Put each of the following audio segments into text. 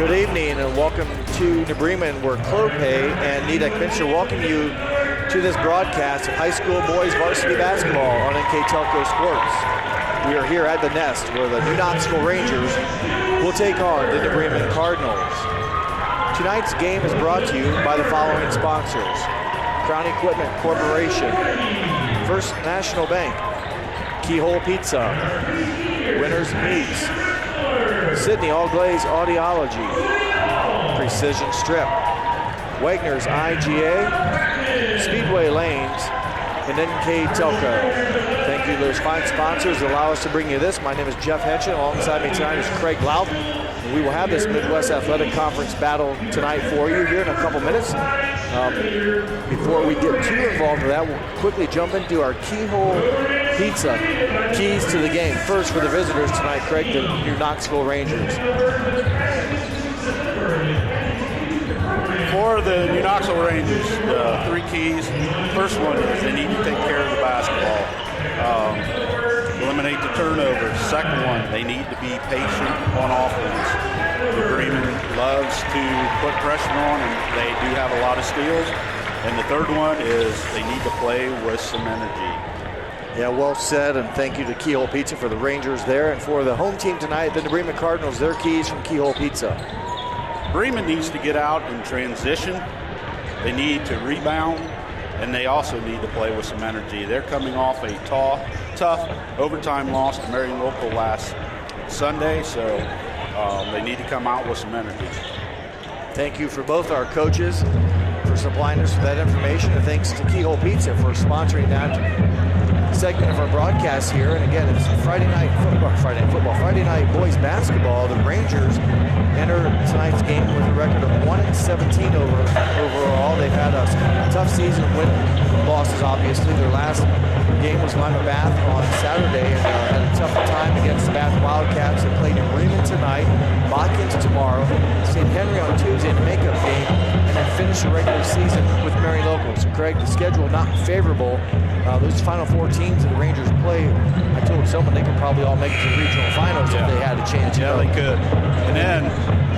Good evening and welcome to New Bremen, where Clope and NKTelco Minster welcome you to this broadcast of high school boys varsity basketball on NKTelco Sports. We are here at the Nest where the New Knoxville Rangers will take on the New Bremen Cardinals. Tonight's game is brought to you by the following sponsors: Crown Equipment Corporation, First National Bank, Keyhole Pizza, Winners Meats, Sydney All Glaze Audiology, Precision Strip, Wagner's IGA, Speedway Lanes, and NKTelco. Thank you to those fine sponsors that allow us to bring you this. My name is Jeff Henchen. Alongside me tonight is Craig Lout. We will have this Midwest Athletic Conference battle tonight for you here in a couple minutes. Before we get too involved with that, we'll quickly jump into our Keyhole Pizza keys to the game. First for the visitors tonight, Craig, the New Knoxville Rangers. For the New Knoxville Rangers, three keys. First one is they need to take care of the basketball. Eliminate the turnovers. Second one, they need to be patient on offense. Bremen loves to put pressure on, and they do have a lot of steals. And the third one is they need to play with some energy. Yeah, well said, and thank you to Keyhole Pizza for the Rangers there. And for the home team tonight, the New Bremen Cardinals, their keys from Keyhole Pizza. Bremen needs to get out and transition. They need to rebound, and they also need to play with some energy. They're coming off a tough overtime loss to Marion Local last Sunday, so they need to come out with some energy. Thank you for both our coaches for supplying us with that information, and thanks to Keyhole Pizza for sponsoring that segment of our broadcast here. And again, it's Friday night boys basketball. The Rangers enter tonight's game with a record of 1-17 overall. They've had a tough season, win losses obviously. Their last game was Lima Bath on Saturday, and had a tough time against the Bath Wildcats. They played in Bremen tonight, Watkins tomorrow, St. Henry on Tuesday in a makeup game, and then finish the regular season with Marion Local. So Craig, the schedule not favorable. Those final four teams that the Rangers play, I told someone they could probably all make it to the regional finals if they had a chance. Yeah, they could. And then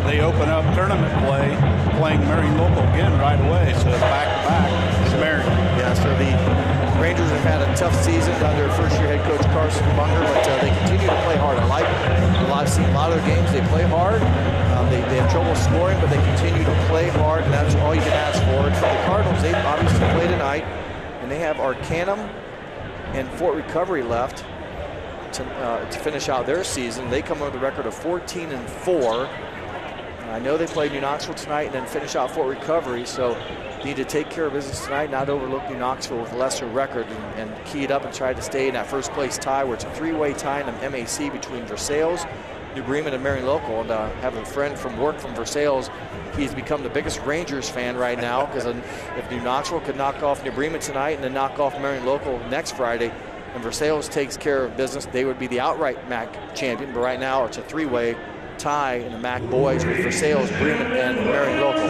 they open up tournament play, playing Marion Local again right away. So back-to-back is Marion. Yeah, so the Rangers have had a tough season under first-year head coach Carson Bunger, but they continue to play hard. I like seeing a lot of their games. They play hard. They have trouble scoring, but they continue to play hard, and that's all you can ask for. And for the Cardinals, they obviously play tonight, and they have Arcanum and Fort Recovery left to finish out their season. They come with a record of 14-4. I know they play New Knoxville tonight and then finish out Fort Recovery, so need to take care of business tonight, not overlook New Knoxville with a lesser record, and key it up and try to stay in that first place tie, where it's a three-way tie in the MAC between Versailles, New Bremen, and Marion Local. And have a friend from work from Versailles. He's become the biggest Rangers fan right now, because if New Knoxville could knock off New Bremen tonight and then knock off Marion Local next Friday, and Versailles takes care of business, they would be the outright MAC champion. But right now it's a three-way tie in the MAC boys with Versailles, Bremen, and Marion Local.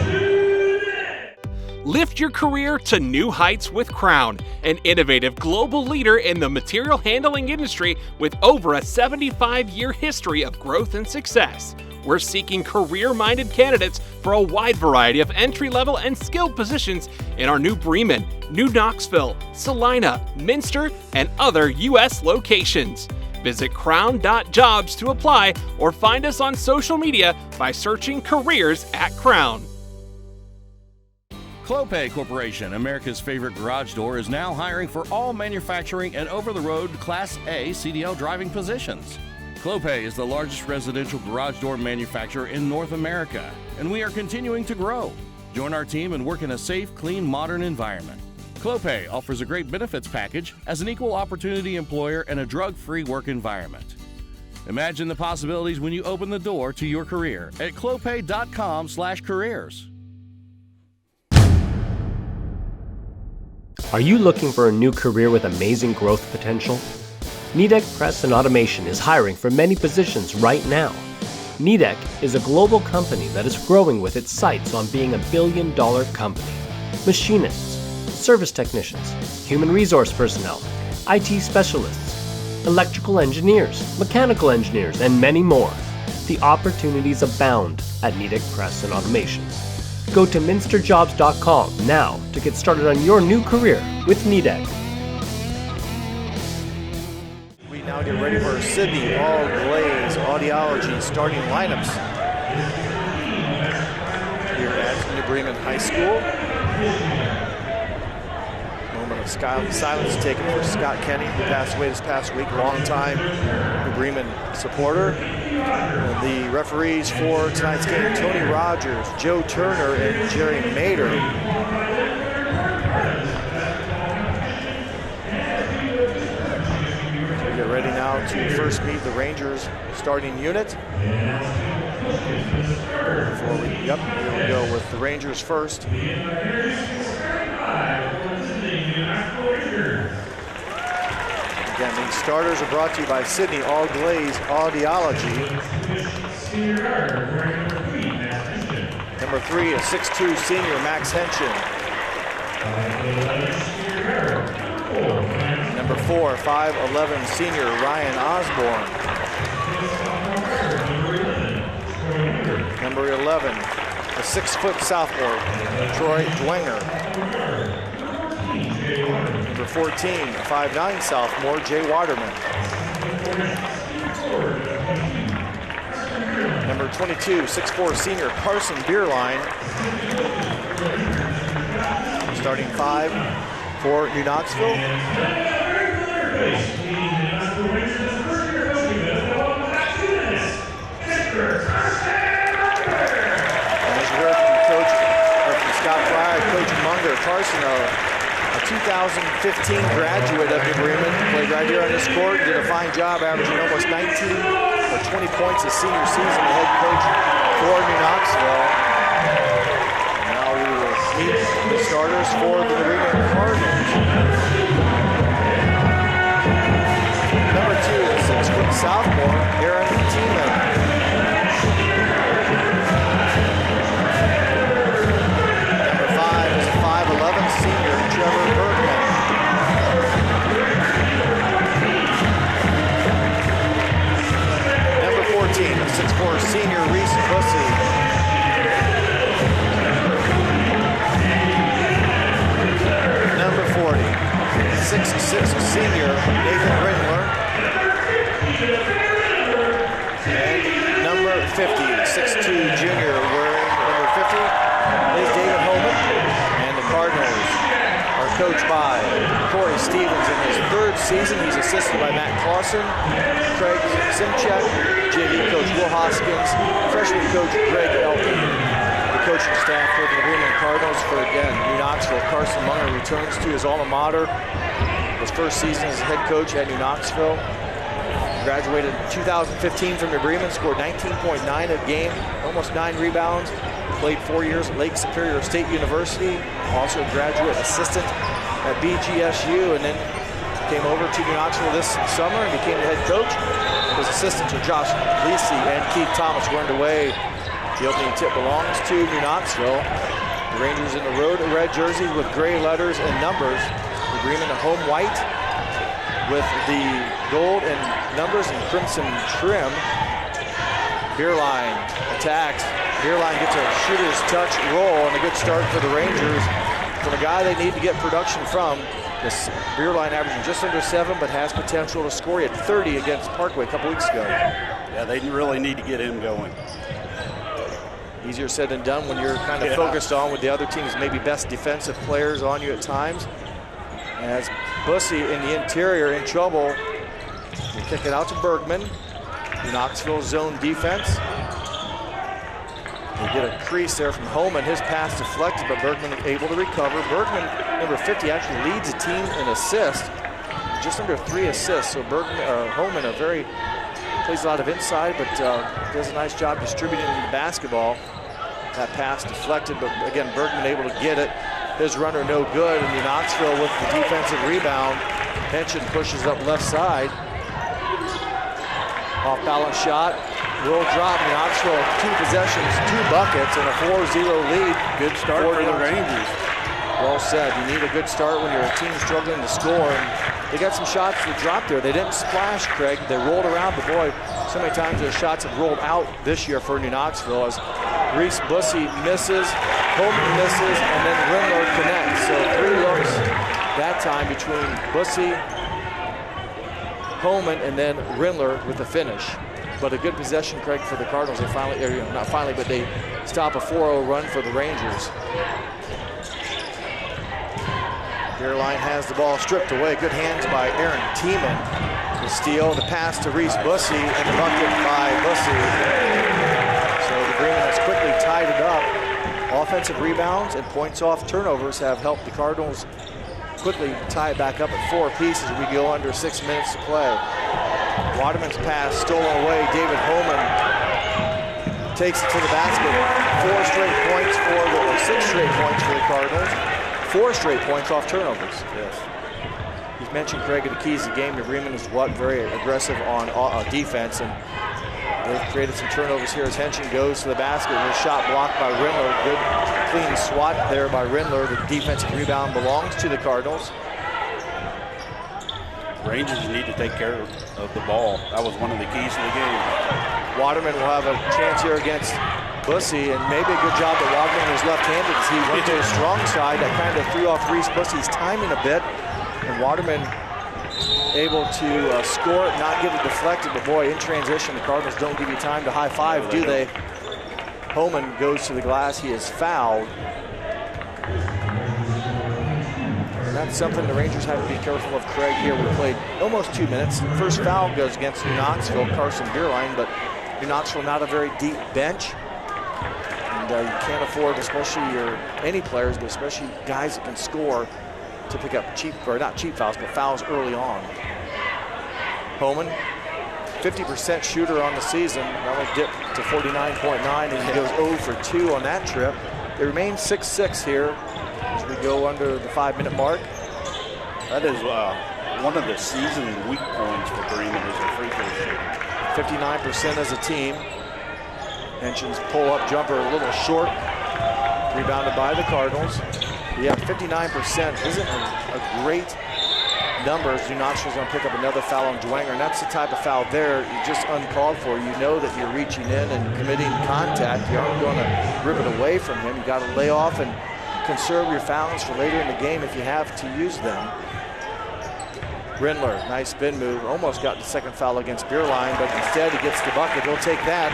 Lift your career to new heights with Crown, an innovative global leader in the material handling industry with over a 75-year history of growth and success. We're seeking career-minded candidates for a wide variety of entry-level and skilled positions in our New Bremen, New Knoxville, Salina, Minster, and other U.S. locations. Visit crown.jobs to apply, or find us on social media by searching Careers at Crown. Clope Corporation, America's favorite garage door, is now hiring for all manufacturing and over-the-road Class A CDL driving positions. Clope is the largest residential garage door manufacturer in North America, and we are continuing to grow. Join our team and work in a safe, clean, modern environment. Clope offers a great benefits package as an equal opportunity employer and a drug-free work environment. Imagine the possibilities when you open the door to your career at clope.com/careers. Are you looking for a new career with amazing growth potential? NKTelco Press and Automation is hiring for many positions right now. NKTelco is a global company that is growing with its sights on being a billion-dollar company. Machinists, service technicians, human resource personnel, IT specialists, electrical engineers, mechanical engineers, and many more. The opportunities abound at Nidec Press and Automation. Go to minsterjobs.com now to get started on your new career with Nidec. We now get ready for Sydney all-glaze audiology starting lineups here at New Bremen High School. Moment of silence taken for Scott Kenny, who passed away this past week, longtime New Bremen supporter. And the referees for tonight's game, Tony Rogers, Joe Turner, and Jerry Mader. We get ready now to first meet the Rangers starting unit. Here we go with the Rangers first. Again, these starters are brought to you by Sydney All Glaze Audiology. Number 3, a 6'2" senior, Max Henshin. Number 4, 5'11" senior, Ryan Osborne. Number 11, a 6-foot sophomore, Troy Dwenger. Number 14, a 5'9" sophomore, Jay Waterman. Number 22, 6'4" senior, Carson Bierlein. Starting 5 for New Knoxville. Scott Fryer, Coach Munger, Carson, a 2015 graduate of New Bremen, played right here on this court, did a fine job, averaging almost 19 or 20 points his senior season, the head coach for New Knoxville. Now we will meet the starters for the New Bremen Cardinals. Number 2, the 6-foot sophomore, Aaron Tiemann. Senior Trevor Bergman. Number 14, a 6'4" senior, Reese Bussey. Number 40, 6'6" senior, Nathan Rindler. And number 50, 6'2" junior, wearing number 50, is David Holman. Cardinals are coached by Corey Stevens in his 3rd season. He's assisted by Matt Clausen, Craig Simchek, JV coach Will Hoskins, freshman coach Greg Elkin. The coaching staff for the Bremen Cardinals for, again, New Knoxville. Carson Munger returns to his alma mater. His 1st season as head coach at New Knoxville. Graduated in 2015 from New Bremen, scored 19.9 a game, almost 9 rebounds. Played 4 years at Lake Superior State University, also a graduate assistant at BGSU, and then came over to New Knoxville this summer and became the head coach. His assistants are Josh Lisi and Keith Thomas were underway. The opening tip belongs to New Knoxville. The Rangers in the road red jerseys with gray letters and numbers. The Bremen in home white with the gold and numbers and crimson trim. Bierlein attacks. Bierlein gets a shooter's touch roll and a good start for the Rangers. From a guy they need to get production from. This Bierlein averaging just under 7, but has potential to score. He had 30 against Parkway a couple weeks ago. Yeah, they really need to get him going. Easier said than done when you're kind of focused on with the other team's maybe best defensive players on you at times. As Bussey in the interior in trouble. We'll kick it out to Bergman. Knoxville zone defense. They get a crease there from Holman. His pass deflected, but Bergman able to recover. Bergman, number 50, actually leads the team in assists. Just under 3 assists. So Holman plays a lot of inside, but does a nice job distributing the basketball. That pass deflected, but again, Bergman able to get it. His runner no good, and Knoxville with the defensive rebound. Henshin pushes up left side. Off balance shot, will drop. Knoxville 2 possessions, 2 buckets, and a 4-0 lead. Good start for the Rangers. Well said. You need a good start when you're a team struggling to score. And they got some shots that dropped there. They didn't splash, Craig. They rolled around, but boy, so many times those shots have rolled out this year for New Knoxville as Reese Bussey misses, Holman misses, and then Rindler connects. So 3 looks that time between Bussey, Holman, and then Rindler with the finish. But a good possession, Craig, for the Cardinals. They finally, or, not finally, but they stop a 4-0 run for the Rangers. Beerline has the ball stripped away. Good hands by Aaron Tiemann. The steal, the pass to Reese Bussey, and the bucket by Bussey. So the Bremen has quickly tied it up. Offensive rebounds and points off turnovers have helped the Cardinals quickly tie it back up at 4 apiece as we go under 6 minutes to play. Waterman's pass stolen away. David Holman takes it to the basket. 6 straight points for the Cardinals. 4 straight points off turnovers. Yes. You've mentioned, Craig, the keys of the game. Bremen is very aggressive on defense, and they've created some turnovers here as Henshin goes to the basket. And a shot blocked by Rindler. Good, clean swat there by Rindler. The defensive rebound belongs to the Cardinals. Rangers need to take care of the ball. That was one of the keys to the game. Waterman will have a chance here against Bussey, and maybe a good job that Waterman was left-handed as he went to his strong side. That kind of threw off Reese Bussey's timing a bit, and Waterman able to score it, not get it deflected, but boy, in transition, the Cardinals don't give you time to high-five, do they? Holman goes to the glass. He is fouled. That's something the Rangers have to be careful of, Craig, here. We played almost 2 minutes. The first foul goes against New Knoxville, Carson Beerline, but New Knoxville not a very deep bench. And you can't afford, especially any players, but especially guys that can score, to pick up not cheap fouls, but fouls early on. Holman, 50% shooter on the season. That will dip to 49.9, and he goes 0 for 2 on that trip. They remain 6-6 here as we go under the 5-minute mark. That is one of the season weak points for Bremen is their free throw shooting. 59% as a team. Henshin's pull-up jumper a little short. Rebounded by the Cardinals. Yeah, 59% isn't a great number. New Knoxville's going to pick up another foul on Dwenger, and that's the type of foul there you're just uncalled for. You know that you're reaching in and committing contact. You aren't going to rip it away from him. You got to lay off and conserve your fouls for later in the game if you have to use them. Rindler, nice spin move. Almost got the second foul against Beerline, but instead he gets the bucket. He'll take that.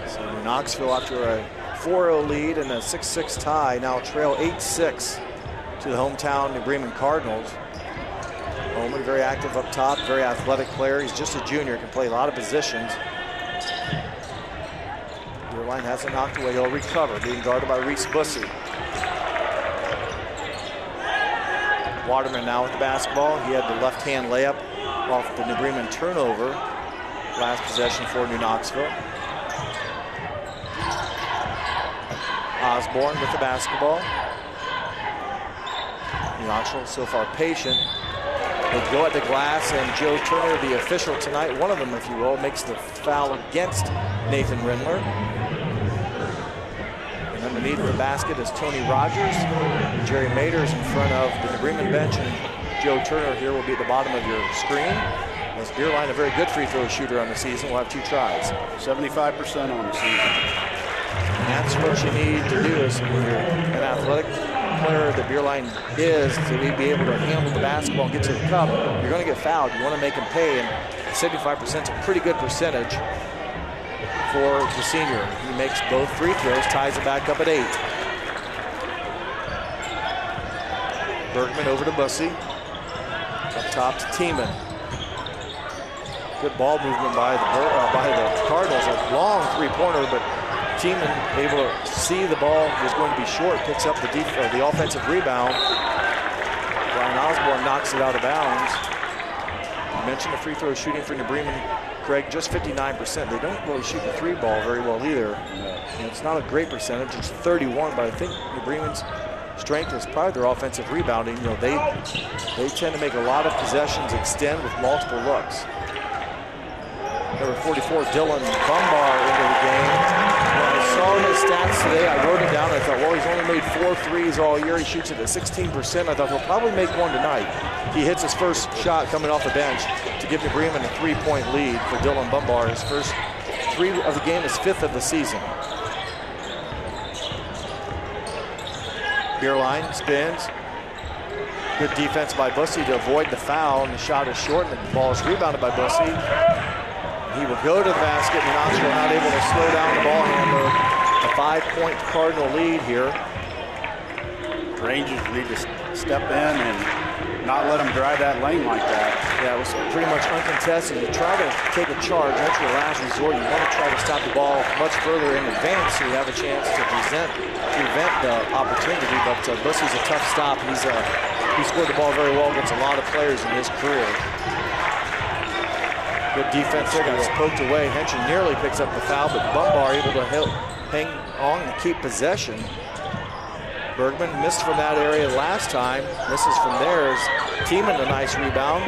So Knoxville, after a 4-0 lead and a 6-6 tie, now trail 8-6 to the hometown New Bremen Cardinals. Holman, very active up top, very athletic player. He's just a junior, can play a lot of positions. Beerline hasn't knocked away. He'll recover, being guarded by Reese Bussey. Waterman now with the basketball. He had the left-hand layup off the New Bremen turnover. Last possession for New Knoxville. Osborne with the basketball. New Knoxville so far patient. They go at the glass, and Joe Turner, the official tonight, one of them if you will, makes the foul against Nathan Rindler. And underneath the basket is Tony Rogers. Jerry Maders in front of the New Bremen bench, and Joe Turner here will be at the bottom of your screen. As Beerline, a very good free throw shooter on the season, will have 2 tries. 75% on the season. And that's what you need to do is when you're an athletic player that Beerline is, to be able to handle the basketball and get to the cup. You're going to get fouled. You want to make him pay, and 75% is a pretty good percentage for the senior. He makes both free throws, ties it back up at 8. Bergman over to Bussey. Up top to Tiemann. Good ball movement by the Cardinals. A long three-pointer, but Tiemann able to see the ball was going to be short, picks up the offensive rebound. Brian Osborne knocks it out of bounds. You mentioned the free throw shooting for New Bremen, Craig, just 59%. They don't really shoot the 3 ball very well either. And it's not a great percentage, it's 31, but I think New Bremen's strength is probably their offensive rebounding. You know, they tend to make a lot of possessions extend with multiple looks. Number 44, Dylan Bumbar into the game. Nice saw his stats today. I wrote it down. I thought, well, he's only made 4 threes all year. He shoots it at 16%. I thought he'll probably make one tonight. He hits his first shot coming off the bench to give New Bremen a 3-point lead for Dylan Bumbar. His first 3 of the game, his 5th of the season. Beerline spins. Good defense by Bussey to avoid the foul, and the shot is short, and the ball is rebounded by Bussey. He will go to the basket, and Knoxville not able to slow down the ball handler. A 5-point Cardinal lead here. Rangers need to step in and not let them drive that lane like that. Yeah, it was pretty much uncontested. You try to take a charge, that's your last resort. You want to try to stop the ball much further in advance so you have a chance to prevent the opportunity, but Bussey's a tough stop. He scored the ball very well against a lot of players in his career. Good defense there, got poked away. Henson nearly picks up the foul, but Bumbar able to hang on and keep possession. Bergman missed from that area last time, misses from there. Tiemann a nice rebound.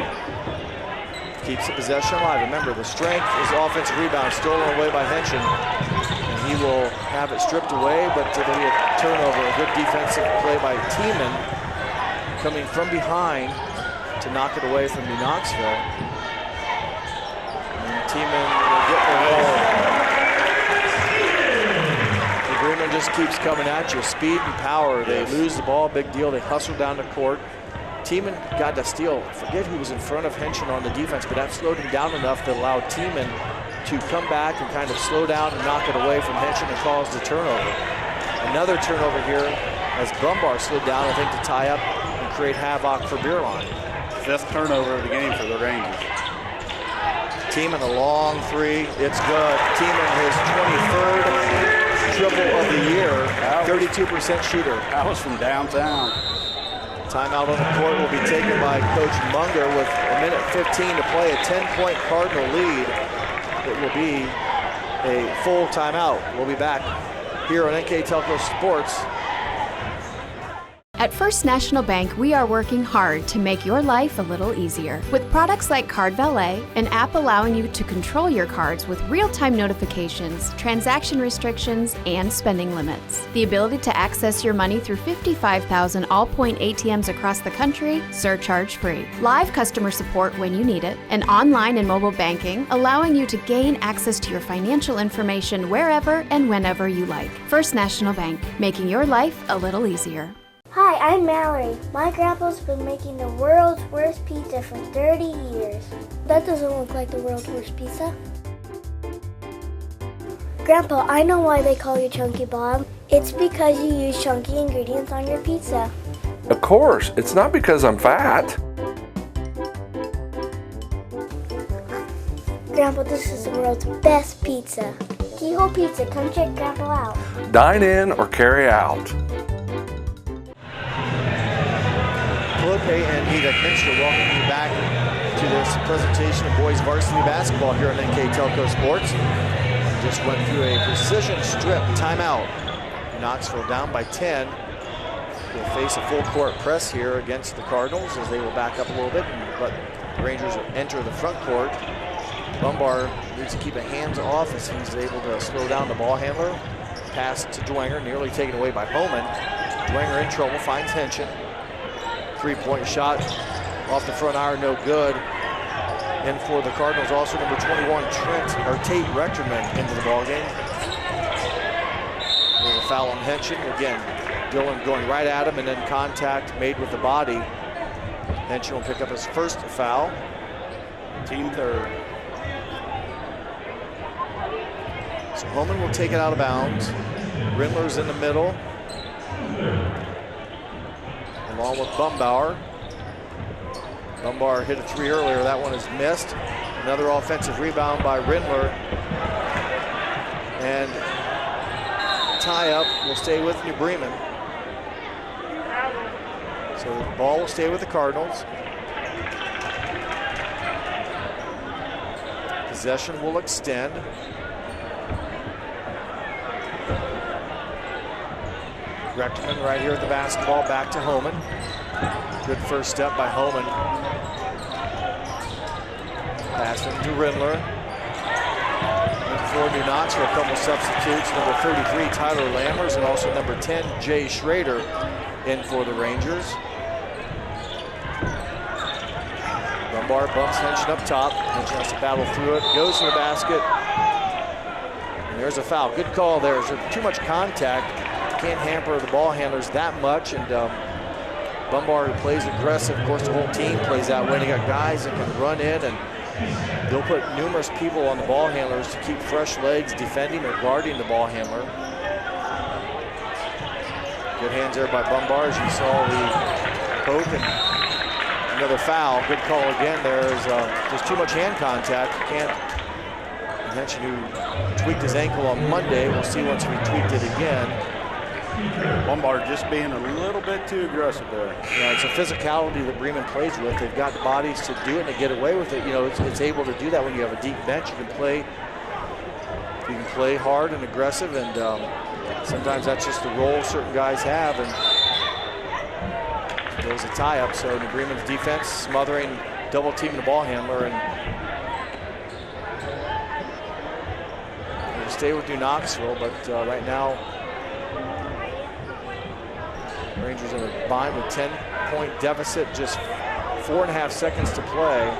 Keeps the possession alive. Remember, the strength is offensive rebound stolen away by Henson. And he will have it stripped away, but it'll be a turnover. A good defensive play by Tiemann coming from behind to knock it away from New Knoxville. And Tiemann will get the roll. Bremen just keeps coming at you. Speed and power. They lose the ball, big deal. They hustle down the court. Tiemann got the steal. I forget who was in front of Henson on the defense, but that slowed him down enough to allow Tiemann to come back and kind of slow down and knock it away from Henson and cause the turnover. Another turnover here as Bumbar slid down, I think, to tie up and create havoc for Beerline. 5th turnover of the game for the Rangers. Tiemann, a long 3. It's good. Tiemann, his 23rd triple of the year, 32% shooter. That was from downtown. Timeout on the court will be taken by Coach Munger with 1:15 to play, a 10-point Cardinal lead. It will be a full timeout. We'll be back here on NKTelco Sports. At First National Bank, we are working hard to make your life a little easier. With products like Card Valet, an app allowing you to control your cards with real-time notifications, transaction restrictions, and spending limits. The ability to access your money through 55,000 all-point ATMs across the country, surcharge-free. Live customer support when you need it, and online and mobile banking, allowing you to gain access to your financial information wherever and whenever you like. First National Bank, making your life a little easier. Hi, I'm Mallory. My grandpa's been making the world's worst pizza for 30 years. That doesn't look like the world's worst pizza. Grandpa, I know why they call you Chunky Bob. It's because you use chunky ingredients on your pizza. Of course, it's not because I'm fat. Grandpa, this is the world's best pizza. Keyhole Pizza, come check Grandpa out. Dine in or carry out. Clope and Nita Minster welcome you back to this presentation of boys varsity basketball here on NKTelco Sports. Just went through a precision strip timeout. Knoxville down by 10. Will face a full court press here against the Cardinals as they will back up a little bit, but the Rangers enter the front court. Bumbar needs to keep a hands off as he's able to slow down the ball handler. Pass to Dwenger, nearly taken away by Homan. Dwenger in trouble, finds Henson. 3-point shot off the front iron, no good. And for the Cardinals, also number 21, Tate Rechterman into the ballgame. There's a foul on Henson. Again, Dylan going right at him and then contact made with the body. Henson will pick up his first foul. Team 3rd. So Homan will take it out of bounds. Rindler's in the middle, along with Bumbauer. Bumbar hit a 3 earlier. That one is missed. Another offensive rebound by Rindler. And tie-up will stay with New Bremen. So the ball will stay with the Cardinals. Possession will extend. Rechterman right here with the basketball, back to Homan. Good first step by Homan. Pass him to Rindler. for New Knoxville, a couple substitutes. Number 33, Tyler Lammers, and also number 10, Jay Schrader, in for the Rangers. Dunbar bumps Henson up top. Henson has to battle through it, goes to the basket. And there's a foul. Good call there. There's too much contact. Can't hamper the ball handlers that much. And Dunbar, who plays aggressive, of course the whole team plays that way. They got guys that can run in, and they'll put numerous people on the ball handlers to keep fresh legs defending or guarding the ball handler. Good hands there by Dunbar, as you saw the poke, and another foul. Good call again. There's just too much hand contact. You can't mention who tweaked his ankle on Monday. We'll see once we tweaked it again. Lombard just being a little bit too aggressive there. Yeah, it's a physicality that Bremen plays with. They've got the bodies to do it and to get away with it. You know, it's able to do that when you have a deep bench. You can play hard and aggressive, and sometimes that's just the role certain guys have. And there's a tie-up. So New Bremen's defense smothering, double teaming the ball handler, and stay with New Knoxville, but right now Rangers in a bind with 10-point deficit, just 4.5 seconds to play.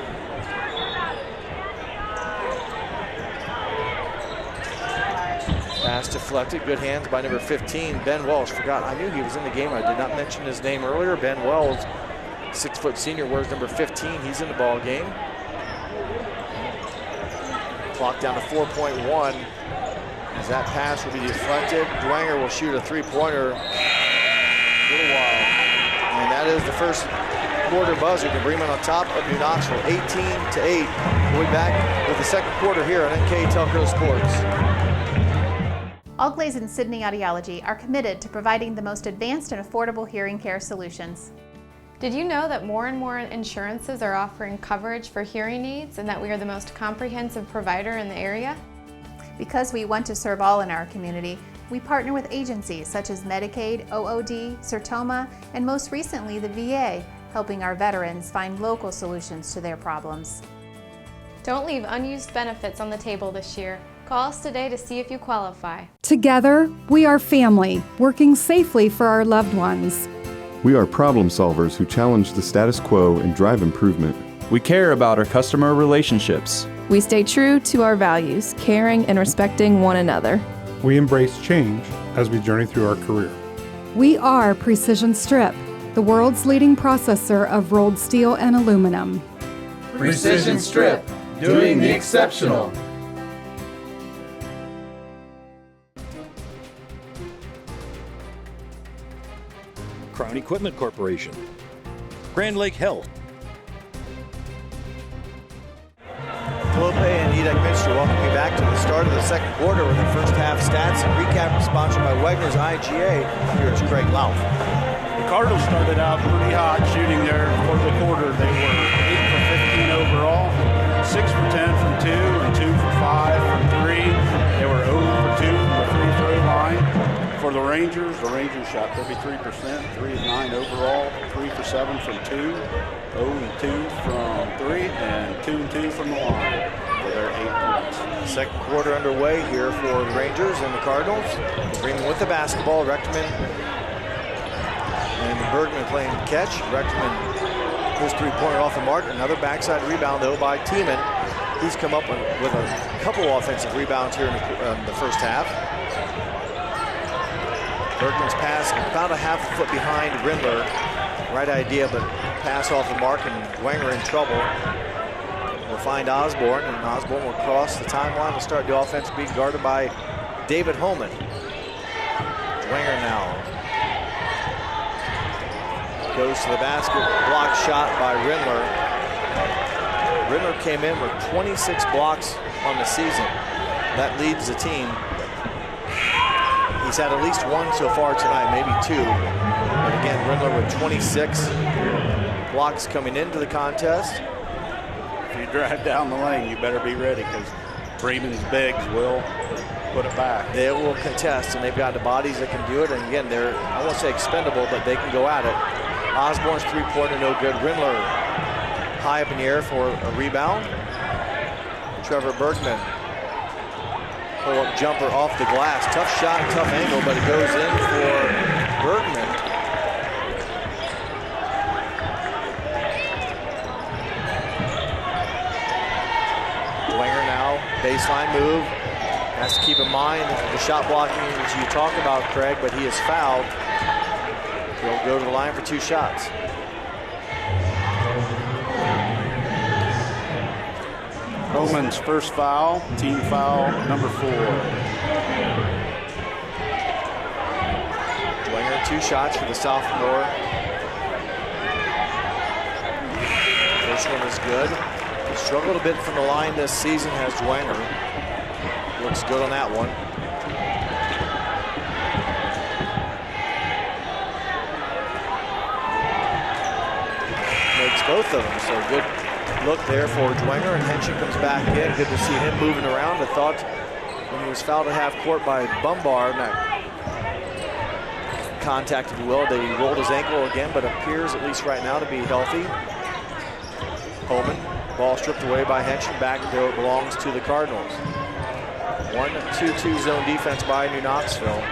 Pass deflected, good hands by number 15, Ben Wells. Forgot, I knew he was in the game. I did not mention his name earlier. Ben Wells, 6-foot senior, wears number 15. He's in the ball game. Clock down to 4.1. As that pass will be deflected, Dwanger will shoot a three-pointer. Little while. And that is the first quarter buzzer. To Bremen on top of New Knoxville, 18-8. We'll be back with the second quarter here on NKTelco Sports. Allglaze and Sydney Audiology are committed to providing the most advanced and affordable hearing care solutions. Did you know that more and more insurances are offering coverage for hearing aids and that we are the most comprehensive provider in the area? Because we want to serve all in our community, we partner with agencies such as Medicaid, OOD, Sertoma, and most recently the VA, helping our veterans find local solutions to their problems. Don't leave unused benefits on the table this year. Call us today to see if you qualify. Together, we are family, working safely for our loved ones. We are problem solvers who challenge the status quo and drive improvement. We care about our customer relationships. We stay true to our values, caring and respecting one another. We embrace change as we journey through our career. We are Precision Strip, the world's leading processor of rolled steel and aluminum. Precision Strip, doing the exceptional. Crown Equipment Corporation. Grand Lake Health. Clope and Edek Minster welcome you back to the start of the second quarter with the first half stats and recap sponsored by Wegner's IGA. Here's Craig Lauf. The Cardinals started out pretty hot shooting there for the quarter. They were 8 for 15 overall, 6 for 10 from 2, and 2 for 5 from 3. They were 0 for 2 from the free throw line. For the Rangers shot 33%, 3 of 9 overall, 3 for 7 from 2, 0 and 2 from 3, and 2 and 2 from the line for their 8 points. Second quarter underway here for the Rangers and the Cardinals. Bremen with the basketball, Rechtman and Bergman playing catch. Rechtman, his three-pointer off the mark. Another backside rebound though by Tiemann. He's come up with a couple offensive rebounds here in the first half. Bergman's pass about a half a foot behind Rindler. Right idea, but pass off the mark, and Dwanger in trouble. We'll find Osborne, and Osborne will cross the timeline and start the offense being guarded by David Holman. Dwanger now goes to the basket, blocked shot by Rindler. Rindler came in with 26 blocks on the season. That leads the team. He's had at least one so far tonight, maybe 2. But again, Rindler with 26 blocks coming into the contest. If you drive down the lane, you better be ready, because Bremen's bigs will put it back. They will contest, and they've got the bodies that can do it. And again, they're, I won't say expendable, but they can go at it. Osborne's three-pointer no good. Rindler high up in the air for a rebound. Trevor Bergman Pull-up jumper off the glass. Tough shot, tough angle, but it goes in for Bergman. Dwenger now, baseline move. Has to keep in mind the shot blocking as you talk about, Craig, but he is fouled. He'll go to the line for 2 shots. Bowman's first foul, team foul number 4. Dwenger, 2 shots for the sophomore. First one is good. He struggled a bit from the line this season, has Dwenger. Looks good on that one. Makes both of them, so good look there for Dwenger, and Henshin comes back in. Good to see him moving around. I thought when he was fouled at half court by Bumbar, that contact, if you will, that he rolled his ankle again, but appears, at least right now, to be healthy. Holman, ball stripped away by Henshin. Back though it belongs to the Cardinals. 1-2-2 zone defense by New Knoxville.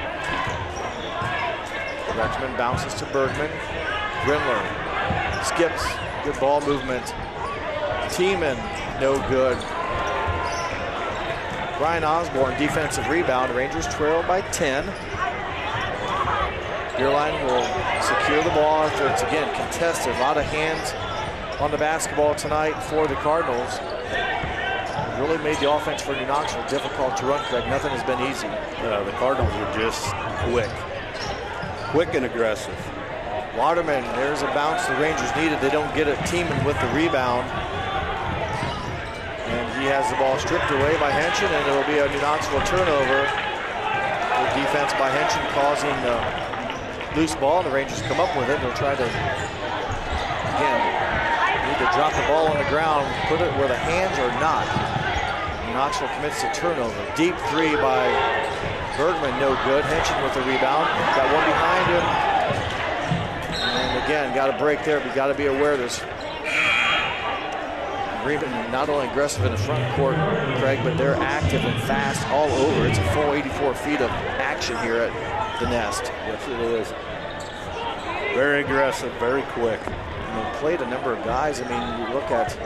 Rexman bounces to Bergman. Grimler skips. Good ball movement. Tiemann, no good. Brian Osborne, defensive rebound. Rangers trail by 10. Beerline will secure the ball after it's, again, contested. A lot of hands on the basketball tonight for the Cardinals. Really made the offense for New Knoxville difficult to run, Craig. Nothing has been easy. The Cardinals are just quick and aggressive. Waterman, there's a bounce the Rangers needed. They don't get it. Tiemann with the rebound. And he has the ball stripped away by Henshin, and it'll be a New Knoxville turnover. Good defense by Henshin causing the loose ball, and the Rangers come up with it. They'll try to, again, need to drop the ball on the ground, put it where the hands are not. Knoxville commits a turnover. Deep 3 by Bergman, no good. Henshin with the rebound. Got one behind him. And again, got a break there, but got to be aware there's Bremen not only aggressive in the front court, Craig, but they're active and fast all over. It's a full 84 feet of action here at the Nest. Yes, it is. Very aggressive, very quick. And they played a number of guys. I mean, you look at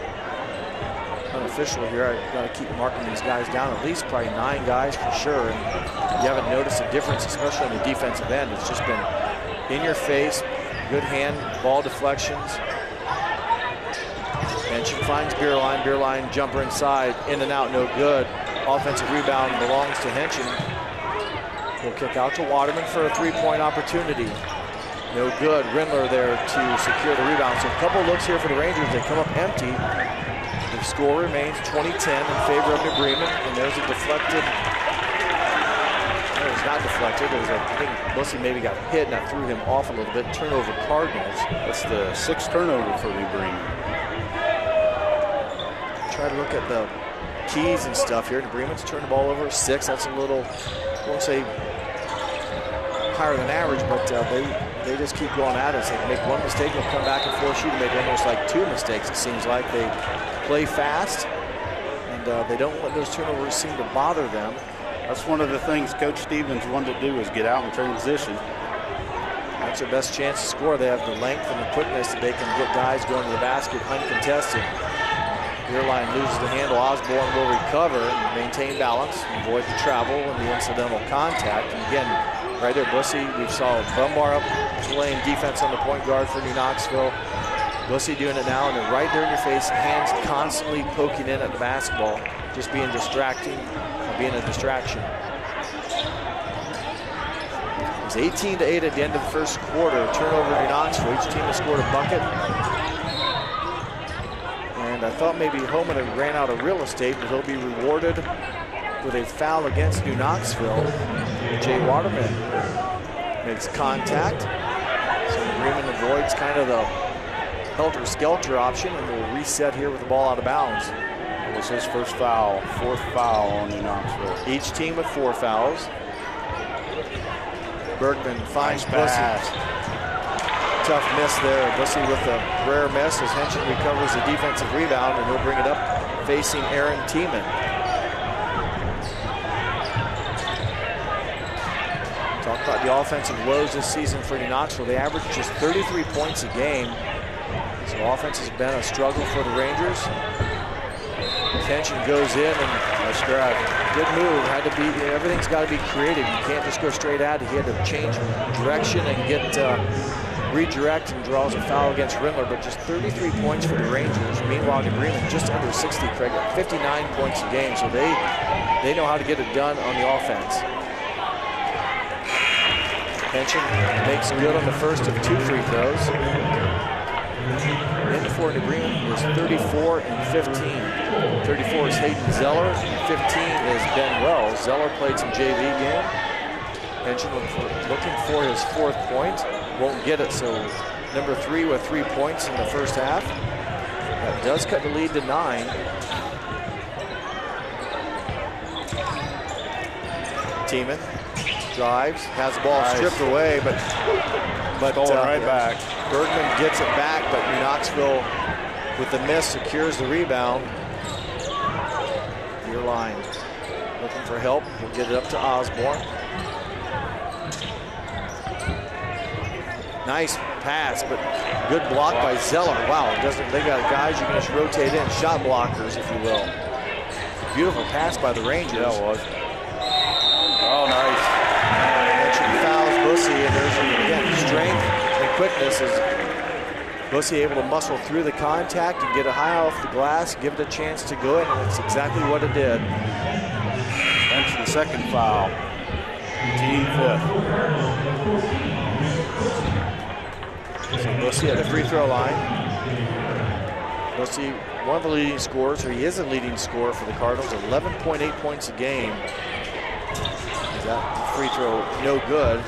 unofficial here, I've got to keep marking these guys down, at least probably 9 guys for sure. And you haven't noticed a difference, especially on the defensive end. It's just been in your face, good hand, ball deflections. Henshin finds Beerline. Beerline jumper inside, in and out, no good. Offensive rebound belongs to Henshin. He'll kick out to Waterman for a 3-point opportunity. No good. Rindler there to secure the rebound. So a couple looks here for the Rangers. They come up empty. The score remains 20-10 in favor of New Bremen. And there's a deflected. No, it's not deflected. It was I think Bussy maybe got hit, and that threw him off a little bit. Turnover Cardinals. That's the 6th turnover for New Bremen. Try to look at the keys and stuff here. New Bremen's turned the ball over 6. That's a little, I won't say higher than average, but they just keep going at it. So they make one mistake, they'll come back and force you to make almost like 2 mistakes. It seems like they play fast, and they don't let those turnovers seem to bother them. That's one of the things Coach Stevens wanted to do, is get out in transition. That's their best chance to score. They have the length and the quickness that they can get guys going to the basket uncontested. Beerline loses the handle. Osborne will recover and maintain balance, avoid the travel and the incidental contact. And again, right there, Bussy, we saw Bumbar up playing defense on the point guard for New Knoxville. Bussy doing it now, and they're right there in your face, hands constantly poking in at the basketball, just being distracting, being a distraction. It was 18-8 at the end of the first quarter. Turnover New Knoxville. Each team has scored a bucket. And I thought maybe Homan had ran out of real estate, but he'll be rewarded with a foul against New Knoxville. Jay Waterman makes contact. So Bremen avoids kind of the helter-skelter option, and will reset here with the ball out of bounds. It was his first foul, 4th foul on New Knoxville. Each team with 4 fouls. Bergman finds Bussy. Tough miss there. Bussy with a rare miss as Henshin recovers the defensive rebound, and he'll bring it up facing Aaron Tiemann. about the offensive woes this season for New Knoxville. They average just 33 points a game. So offense has been a struggle for the Rangers. Tension goes in, and nice drive. Good move. Had to be. Everything's got to be creative. You can't just go straight at it. He had to change direction and get redirect, and draws a foul against Rindler. But just 33 points for the Rangers. Meanwhile, New Bremen just under 60. Craig, 59 points a game. So they know how to get it done on the offense. Tension makes good on the first of 2 free throws. In for New Bremen is 34 and 15. 34 is Hayden Zeller, and 15 is Ben Wells. Zeller played some JV game. Tension looking for his 4th point. Won't get it, so number 3 with 3 points in the first half. That does cut the lead to 9. Tiemann drives, has the ball stripped away, but going right back. Bergman gets it back, but New Knoxville, with the miss, secures the rebound. Near line, looking for help. We'll get it up to Osborne. Nice pass, but good block by Zeller. Wow, they got guys you can just rotate in, shot blockers, if you will. Beautiful pass by the Rangers. Yeah, it was. Oh, nice. Fouls Bussey, and there's again strength and quickness. Is Bussey able to muscle through the contact and get it high off the glass, give it a chance to go in, and that's exactly what it did. That's the 2nd foul. Team 5th. So Bussey at the free throw line. Bussey, one of the leading scorers, or he is a leading scorer for the Cardinals, 11.8 points a game. That free throw no good.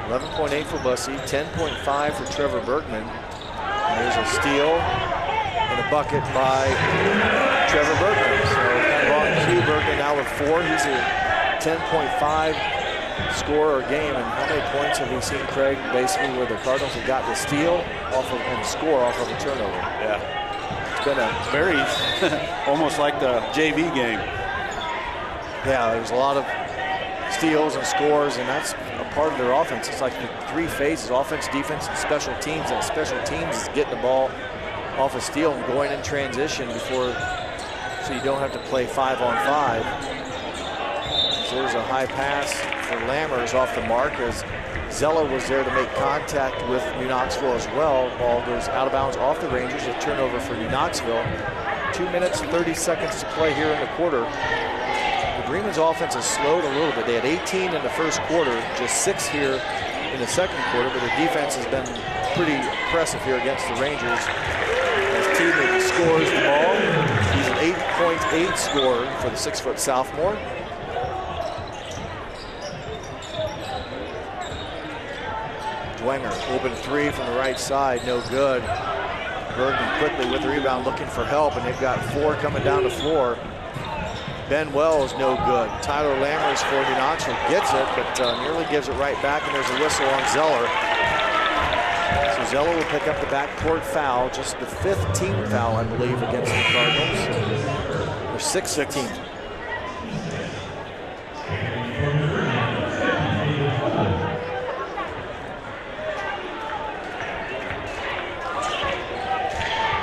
11.8 for Bussey, 10.5 for Trevor Bergman. And there's a steal and a bucket by Trevor Bergman. So kind of on cue, Bergman now with 4. He's a 10.5 scorer a game. And how many points have we seen, Craig, basically where the Cardinals have got the steal off of and score off of a turnover? Yeah. It's been a very, almost like the JV game. Yeah, there's a lot of steals and scores, and that's a part of their offense. It's like the 3 phases: offense, defense, and special teams. And special teams is getting the ball off a steal and going in transition before, so you don't have to play 5-on-5. So there's a high pass for Lammers off the mark as Zeller was there to make contact with New Knoxville as well. Ball goes out of bounds off the Rangers. A turnover for New Knoxville. 2 minutes and 30 seconds to play here in the quarter. Bremen's offense has slowed a little bit. They had 18 in the first quarter, just 6 here in the second quarter, but their defense has been pretty impressive here against the Rangers. As Tiemann scores the ball, he's an 8.8 scorer for the 6-foot sophomore. Dwenger, open 3 from the right side, no good. Bergman quickly with the rebound looking for help, and they've got 4 coming down the floor. Ben Wells, no good. Tyler Lammers for New Knoxville gets it, but nearly gives it right back, and there's a whistle on Zeller. So Zeller will pick up the backcourt foul, just the 5th team foul, I believe, against the Cardinals. Or 6th team.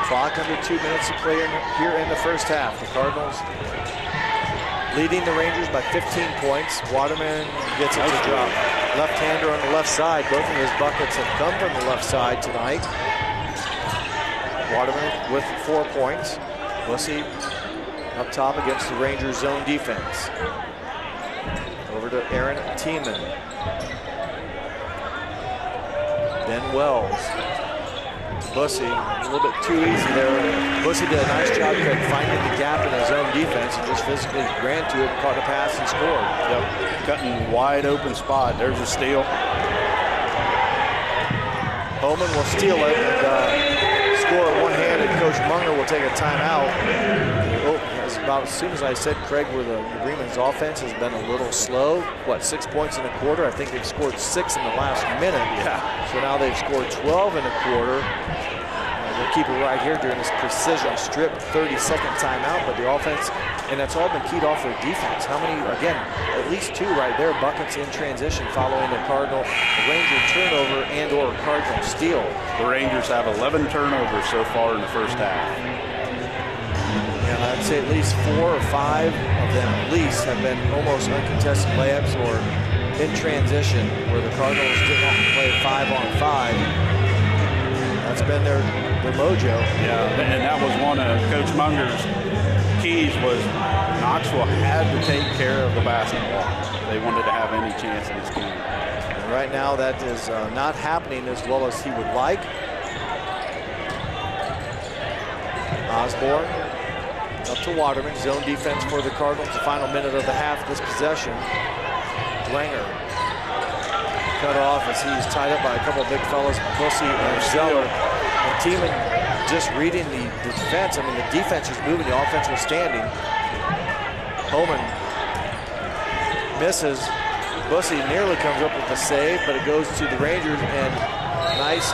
Clock under 2 minutes to play here in the first half. The Cardinals leading the Rangers by 15 points. Waterman gets it to drop. Left-hander on the left side. Both of his buckets have come from the left side tonight. Waterman with 4 points. Bussey up top against the Rangers' zone defense. Over to Aaron Tiemann. Ben Wells. Bussey, a little bit too easy there. Bussey did a nice job finding the gap in his own defense and just physically ran to it, caught a pass, and scored. Yep, cutting wide open spot. There's a steal. Bowman will steal it and score it one-handed. Coach Munger will take a timeout. About as soon as I said, Craig, where the Bremen's offense has been a little slow. 6 points in a quarter? I think they've scored 6 in the last minute. Yeah. So now they've scored 12 in a quarter. We'll keep it right here during this precision strip 30-second timeout, but the offense, and that's all been keyed off their defense. How many, again, at least 2 right there, buckets in transition following the Ranger turnover and or Cardinal steal. The Rangers have 11 turnovers so far in the first half. And I'd say at least 4 or 5 of them at least have been almost uncontested layups or in transition where the Cardinals didn't have to play 5-on-5. That's been their mojo. Yeah, and that was one of Coach Munger's keys was Knoxville had to take care of the basketball. They wanted to have any chance in this game. And right now that is not happening as well as he would like. Osborne up to Waterman. Zone defense for the Cardinals. The final minute of the half of this possession. Dwenger cut off as he's tied up by a couple of big fellas, Bussy and Zeller. And Tiemann just reading the defense. I mean, the defense was moving, the offense was standing. Homan misses. Bussy nearly comes up with the save, but it goes to the Rangers, and nice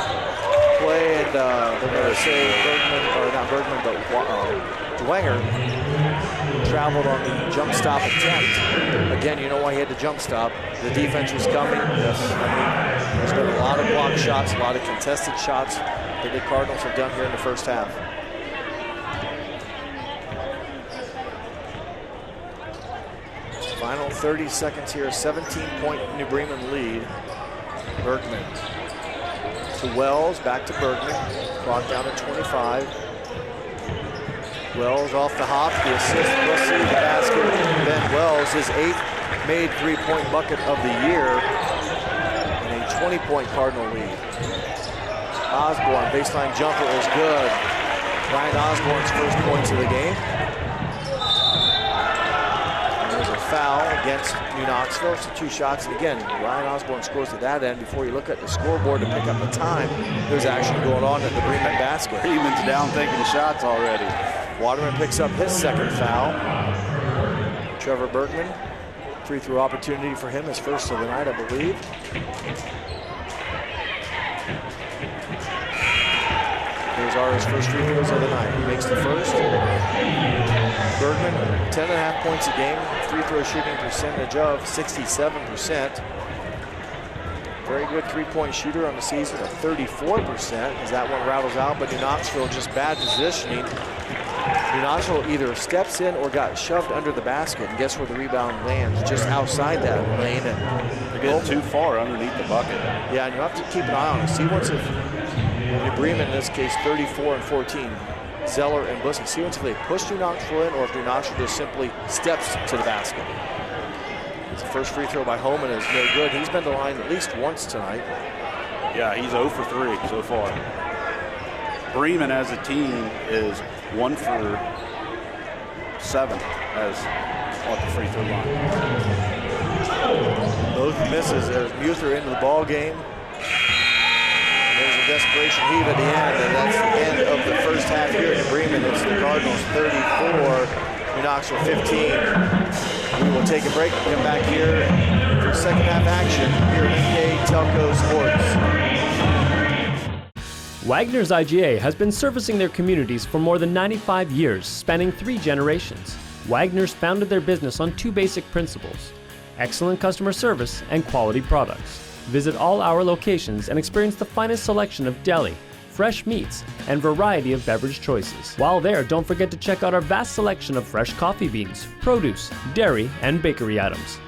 play, and they're going to say Bergman, or not Bergman, but Dwenger traveled on the jump stop attempt. Again, you know why he had to jump stop. The defense was coming. Yes. I mean, there's been a lot of block shots, a lot of contested shots that the Cardinals have done here in the first half. Final 30 seconds here, 17-point New Bremen lead. Bergman to Wells, back to Bergman. Clock down at 25. Wells off the hop, the assist, Bussy, the basket. Ben Wells, his 8th made three-point bucket of the year, and a 20-point Cardinal lead. Osborne, baseline jumper is good. Ryan Osborne's first points of the game. And there's a foul against New Knoxville. So 2 shots, and again, Ryan Osborne scores at that end. Before you look at the scoreboard to pick up the time, there's action going on at the Bremen basket. Bremen's down taking shots already. Waterman picks up his second foul. Trevor Bergman, free throw opportunity for him, his first of the night, I believe. Here's Ara's first free throws of the night. He makes the first. Bergman, 10.5 points a game, free throw shooting percentage of 67%. Very good three-point shooter on the season at 34% as that one rattles out, but New Knoxville just bad positioning. New Knoxville either steps in or got shoved under the basket, and guess where the rebound lands? Just outside that lane. And they're getting too far underneath the bucket. Yeah, and you have to keep an eye on it. See once if New Bremen, in this case, 34 and 14, Zeller and Bussy. See once if they push New Knoxville in or if New Knoxville just simply steps to the basket. The first free throw by Homan is no good. He's been to the line at least once tonight. Yeah, he's 0 for 3 so far. Bremen as a team is 1 for 7 as on the free throw line. Both misses. There's Muther into the ball game. And there's a desperation heave at the end, and that's the end of the first half here in Bremen. It's the Cardinals 34, New Knoxville 15. We will take a break and come back here for second half action here at NKTelco Sports. Wagner's IGA has been servicing their communities for more than 95 years, spanning 3 generations. Wagner's founded their business on 2 basic principles: excellent customer service and quality products. Visit all our locations and experience the finest selection of deli, fresh meats, and variety of beverage choices. While there, don't forget to check out our vast selection of fresh coffee beans, produce, dairy, and bakery items.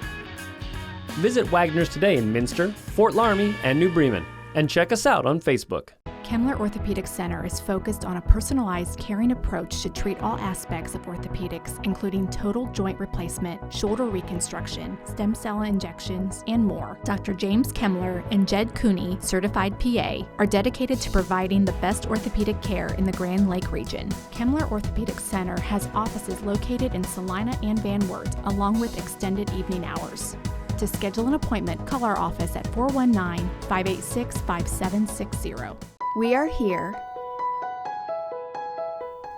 Visit Wagner's today in Minster, Fort Laramie, and New Bremen, and check us out on Facebook. Kemmler Orthopedic Center is focused on a personalized, caring approach to treat all aspects of orthopedics, including total joint replacement, shoulder reconstruction, stem cell injections, and more. Dr. James Kemmler and Jed Cooney, certified PA, are dedicated to providing the best orthopedic care in the Grand Lake region. Kemmler Orthopedic Center has offices located in Salina and Van Wert, along with extended evening hours. To schedule an appointment, call our office at 419-586-5760. We are here,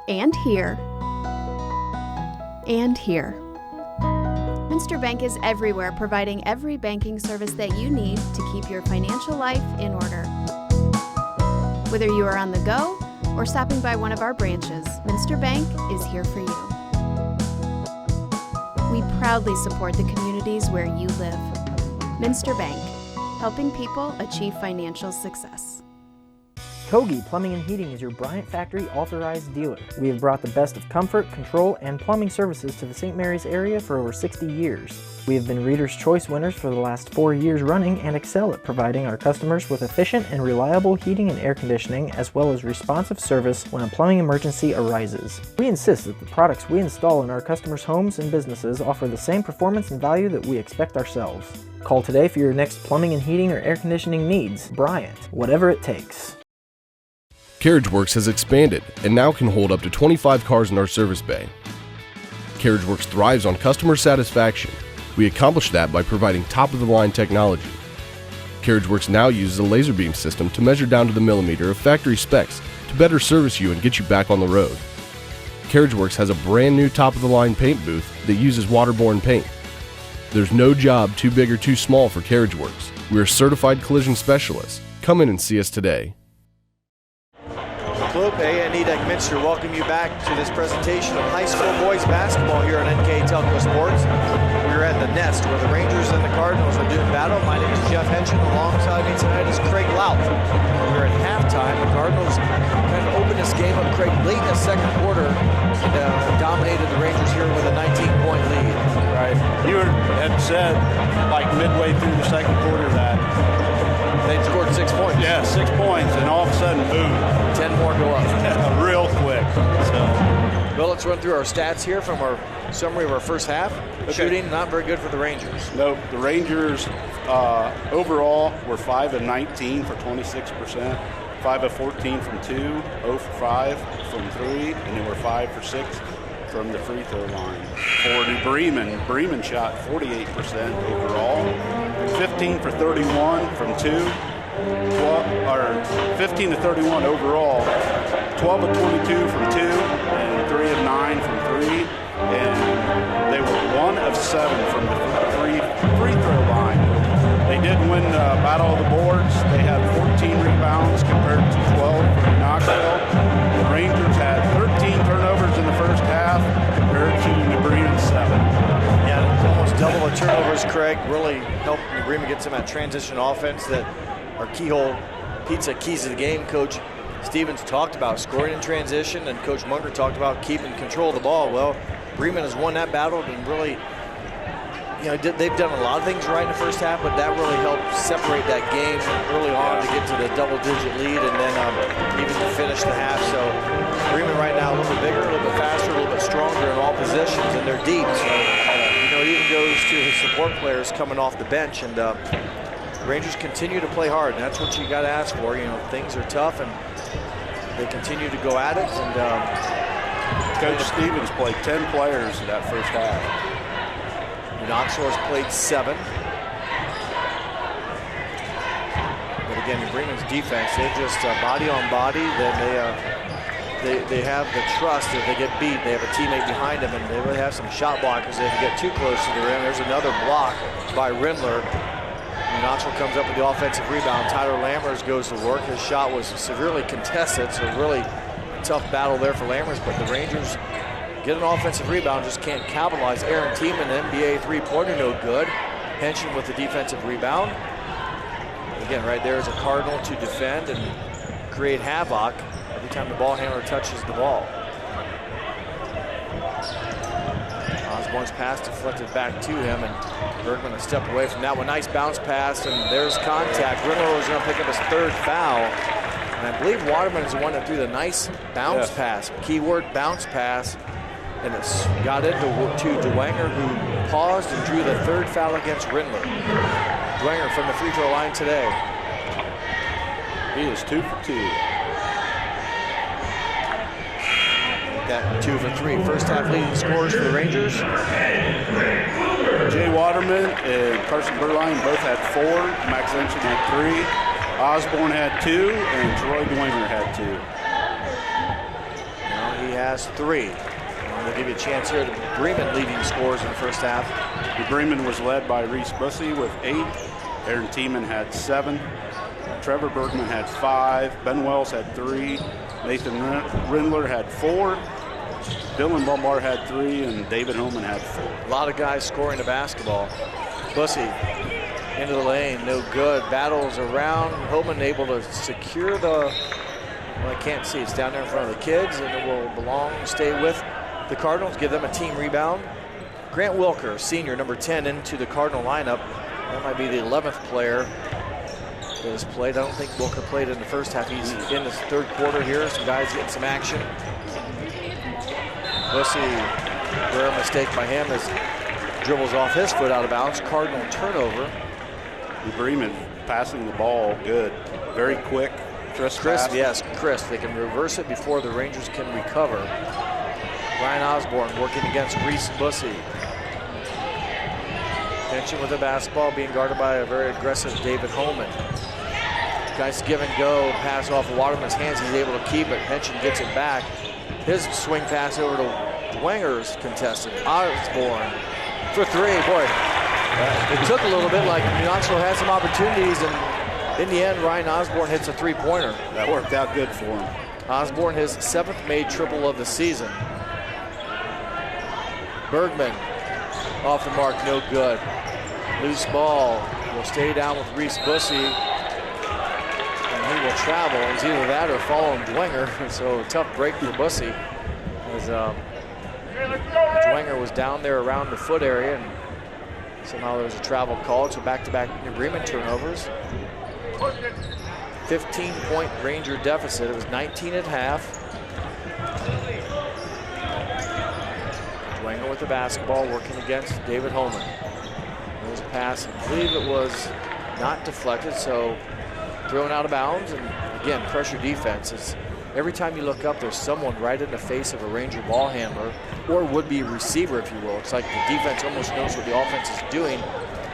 and here, and here. Minster Bank is everywhere, providing every banking service that you need to keep your financial life in order. Whether you are on the go or stopping by one of our branches, Minster Bank is here for you. We proudly support the communities where you live. Minster Bank, helping people achieve financial success. Kogi Plumbing and Heating is your Bryant Factory authorized dealer. We have brought the best of comfort, control, and plumbing services to the St. Mary's area for over 60 years. We have been Reader's Choice winners for the last 4 years running and excel at providing our customers with efficient and reliable heating and air conditioning, as well as responsive service when a plumbing emergency arises. We insist that the products we install in our customers' homes and businesses offer the same performance and value that we expect ourselves. Call today for your next plumbing and heating or air conditioning needs. Bryant, whatever it takes. CarriageWorks has expanded and now can hold up to 25 cars in our service bay. CarriageWorks thrives on customer satisfaction. We accomplish that by providing top-of-the-line technology. CarriageWorks now uses a laser beam system to measure down to the millimeter of factory specs to better service you and get you back on the road. CarriageWorks has a brand new top-of-the-line paint booth that uses waterborne paint. There's no job too big or too small for CarriageWorks. We're certified collision specialists. Come in and see us today. Clope and Nidek Minster welcome you back to this presentation of high school boys basketball here on NKTelco Sports. We're at the Nest where the Rangers and the Cardinals are doing battle. My name is Jeff Henson. Alongside me tonight is Craig Louth. We're at halftime. The Cardinals kind of opened this game up, Craig, late in the second quarter and dominated the Rangers here with a 19-point lead. Right. You had said like midway through the second quarter that they scored 6 points. Yeah, 6 points, and all of a sudden, boom. 10 more go up. Real quick. Well, let's run through our stats here from our summary of our first half. Okay. Shooting, not very good for the Rangers. Nope. The Rangers overall were 5 of 19 for 26%, 5 of 14 from 2, 0 for 5 from 3, and they were 5 for 6 from the free throw line. For New Bremen, Bremen shot 48% overall, 15 for 31 from 2, 15 to 31 overall, 12 of 22 from 2, and 3 of 9 from 3, and they were 1 of 7 from the free throw line. They did win the Battle of the Boards. They had 14 rebounds compared to 12 for Knoxville. The Rangers had 13 turnovers in the first half compared to New Bremen's 7. Yeah, almost double the turnovers, Craig. Really helped New Bremen get some of that transition offense that our keyhole pizza keys to the game coach Stevens talked about, scoring in transition, and Coach Munger talked about keeping control of the ball. Well, Bremen has won that battle and really, they've done a lot of things right in the first half, but that really helped separate that game early on to get to the double-digit lead and then even to finish the half. So Bremen right now a little bit bigger, a little bit faster, a little bit stronger in all positions, and they're deep. So, it even goes to his support players coming off the bench, and Rangers continue to play hard, and that's what you got to ask for. Things are tough, and they continue to go at it. And Coach Stevens played 10 players in that first half. Knoxville has played 7. But again, New Bremen's defense, they just body on body. Then they have the trust. If they get beat, they have a teammate behind them, and they really have some shot blockers. If they get too close to the rim, there's another block by Rindler. Knoxville comes up with the offensive rebound. Tyler Lammers goes to work. His shot was severely contested, so really tough battle there for Lammers, but the Rangers get an offensive rebound, just can't capitalize. Aaron Tiemann, NBA three-pointer, no good. Henson with the defensive rebound. Again, right there is a Cardinal to defend and create havoc every time the ball handler touches the ball. Osborne's pass deflected back to him, and Bergman a step away from that one. Nice bounce pass, and there's contact. Rinlow is going to pick up his 3rd foul. And I believe Waterman is the one that threw the nice bounce pass. Keyword bounce pass. And it got into Dwenger, who paused and drew the 3rd foul against Rindler. Dwenger from the free throw line today. He is 2 for 2. That 2 for 3. First half leading scorers for the Rangers. Jay Waterman and Carson Berline both had 4. Max Henson had 3. Osborne had 2, and Troy Dwenger had 2. Now he has 3. We'll give you a chance here to Bremen leading scorers in the first half. Bremen was led by Reese Bussey with 8. Aaron Tiemann had 7. Trevor Bergman had 5. Ben Wells had 3. Nathan Rindler had 4. Dylan Bombard had 3, and David Holman had 4. A lot of guys scoring the basketball. Bussy into the lane, no good. Battles around. Holman able to secure the, well, I can't see, it's down there in front of the kids, and it will stay with the Cardinals, give them a team rebound. Grant Wilker, senior, number 10, into the Cardinal lineup. That might be the 11th player that has played. I don't think Wilker played in the first half. He's in the third quarter here. Some guys getting some action. Bussy, rare mistake by him as dribbles off his foot out of bounds. Cardinal turnover. Bremen passing the ball good. Very quick, crisp. Yes, crisp. They can reverse it before the Rangers can recover. Ryan Osborne working against Reese Bussy. Tension with the basketball, being guarded by a very aggressive David Holman. Nice give and go, pass off Waterman's hands. He's able to keep it. Henson gets it back. His swing pass over to Dwanger's contested. Osborne for 3. Boy, it took a little bit, like Knoxville had some opportunities, and in the end, Ryan Osborne hits a 3-pointer. That worked out good for him. Osborne, his 7th made triple of the season. Bergman off the mark, no good. Loose ball will stay down with Reese Bussy, and he will travel. It's either that or following Dwenger, so tough break for Bussy, as Dwenger was down there around the foot area, and somehow there was a travel call. So back-to-back Bremen turnovers. 15-point Ranger deficit. It was 19 at half. Dwenger with the basketball, working against David Holman. There's a pass, I believe it was not deflected, so thrown out of bounds. And again, pressure defense is every time you look up, there's someone right in the face of a Ranger ball handler or would-be receiver, if you will. It's like the defense almost knows what the offense is doing.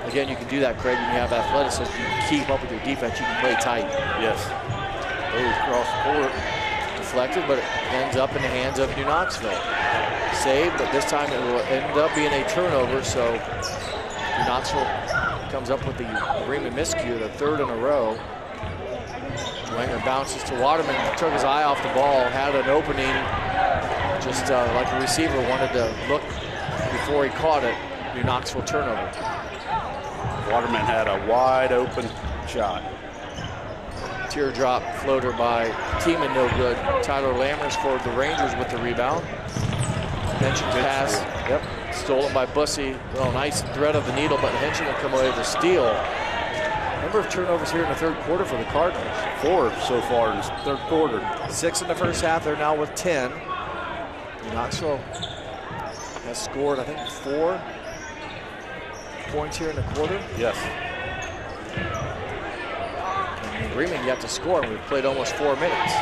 Again, you can do that, Craig, when you have athleticism. You can keep up with your defense. You can play tight. Yes. Across the court. Deflected, but it ends up in the hands of New Knoxville. Saved, but this time it will end up being a turnover, so New Knoxville comes up with the Bremen miscue, the 3rd in a row. Dwenger bounces to Waterman, took his eye off the ball, had an opening, just like a receiver wanted to look before he caught it. New Knoxville turnover. Waterman had a wide open shot. Teardrop floater by Tiemann, no good. Tyler Lammers for the Rangers with the rebound. Henson pass, stolen by Bussy. Well, nice thread of the needle, but Henson will come away with a steal. Number of turnovers here in the third quarter for the Cardinals. 4 so far in the third quarter. 6 in the first half. They're now with 10. Knoxville has scored, I think, 4 points here in the quarter. Yes. And Bremen yet to score, and we've played almost 4 minutes.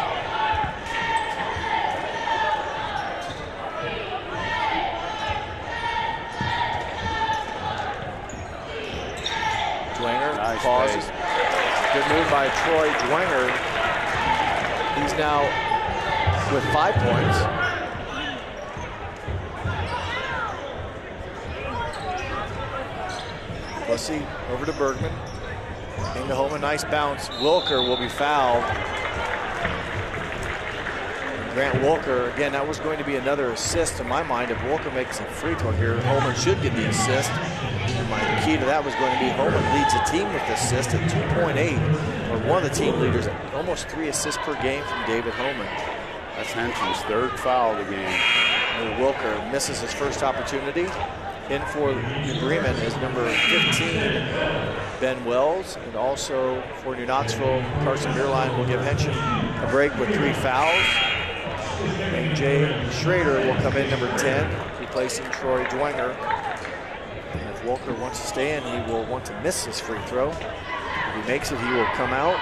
Dwenger pauses. Good move by Troy Dwenger. He's now with 5 points. Bussy over to Bergman. Into home, a nice bounce. Wilker will be fouled. Grant Wilker, again, that was going to be another assist in my mind. If Wilker makes a free throw here, Holman should get the assist. The key to that was going to be Holman leads the team with assist at 2.8, or one of the team leaders, almost 3 assists per game from David Holman. That's Henson's 3rd foul of the game. And Wilker misses his first opportunity. In for New Bremen is number 15, Ben Wells, and also for New Knoxville, Carson Beerline will give Henson a break with 3 fouls. And Jay Schrader will come in number 10, replacing Troy Dwenger. And if Wilker wants to stay in, he will want to miss his free throw. If he makes it, he will come out.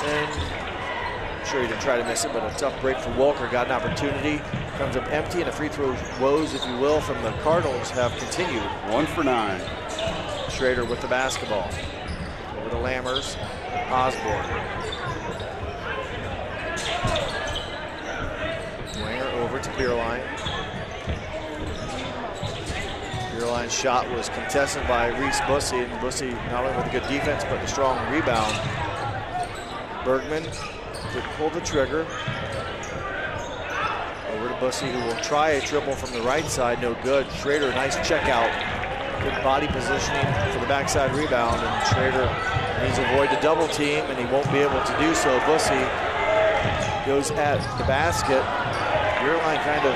And I'm sure he didn't try to miss it, but a tough break for Wilker. Got an opportunity. Comes up empty, and the free throw woes, if you will, from the Cardinals have continued. 1 for 9. Schrader with the basketball. Over to Lammers. Osborne. Dwenger over to Beerline. Beerline's shot was contested by Reese Bussey, and Bussey not only with a good defense, but a strong rebound. Bergman could pull the trigger. Over to Bussey, who will try a triple from the right side, no good. Schrader, nice check out. Good body positioning for the backside rebound, and Schrader needs to avoid the double team, and he won't be able to do so. Bussey goes at the basket. Beerline kind of,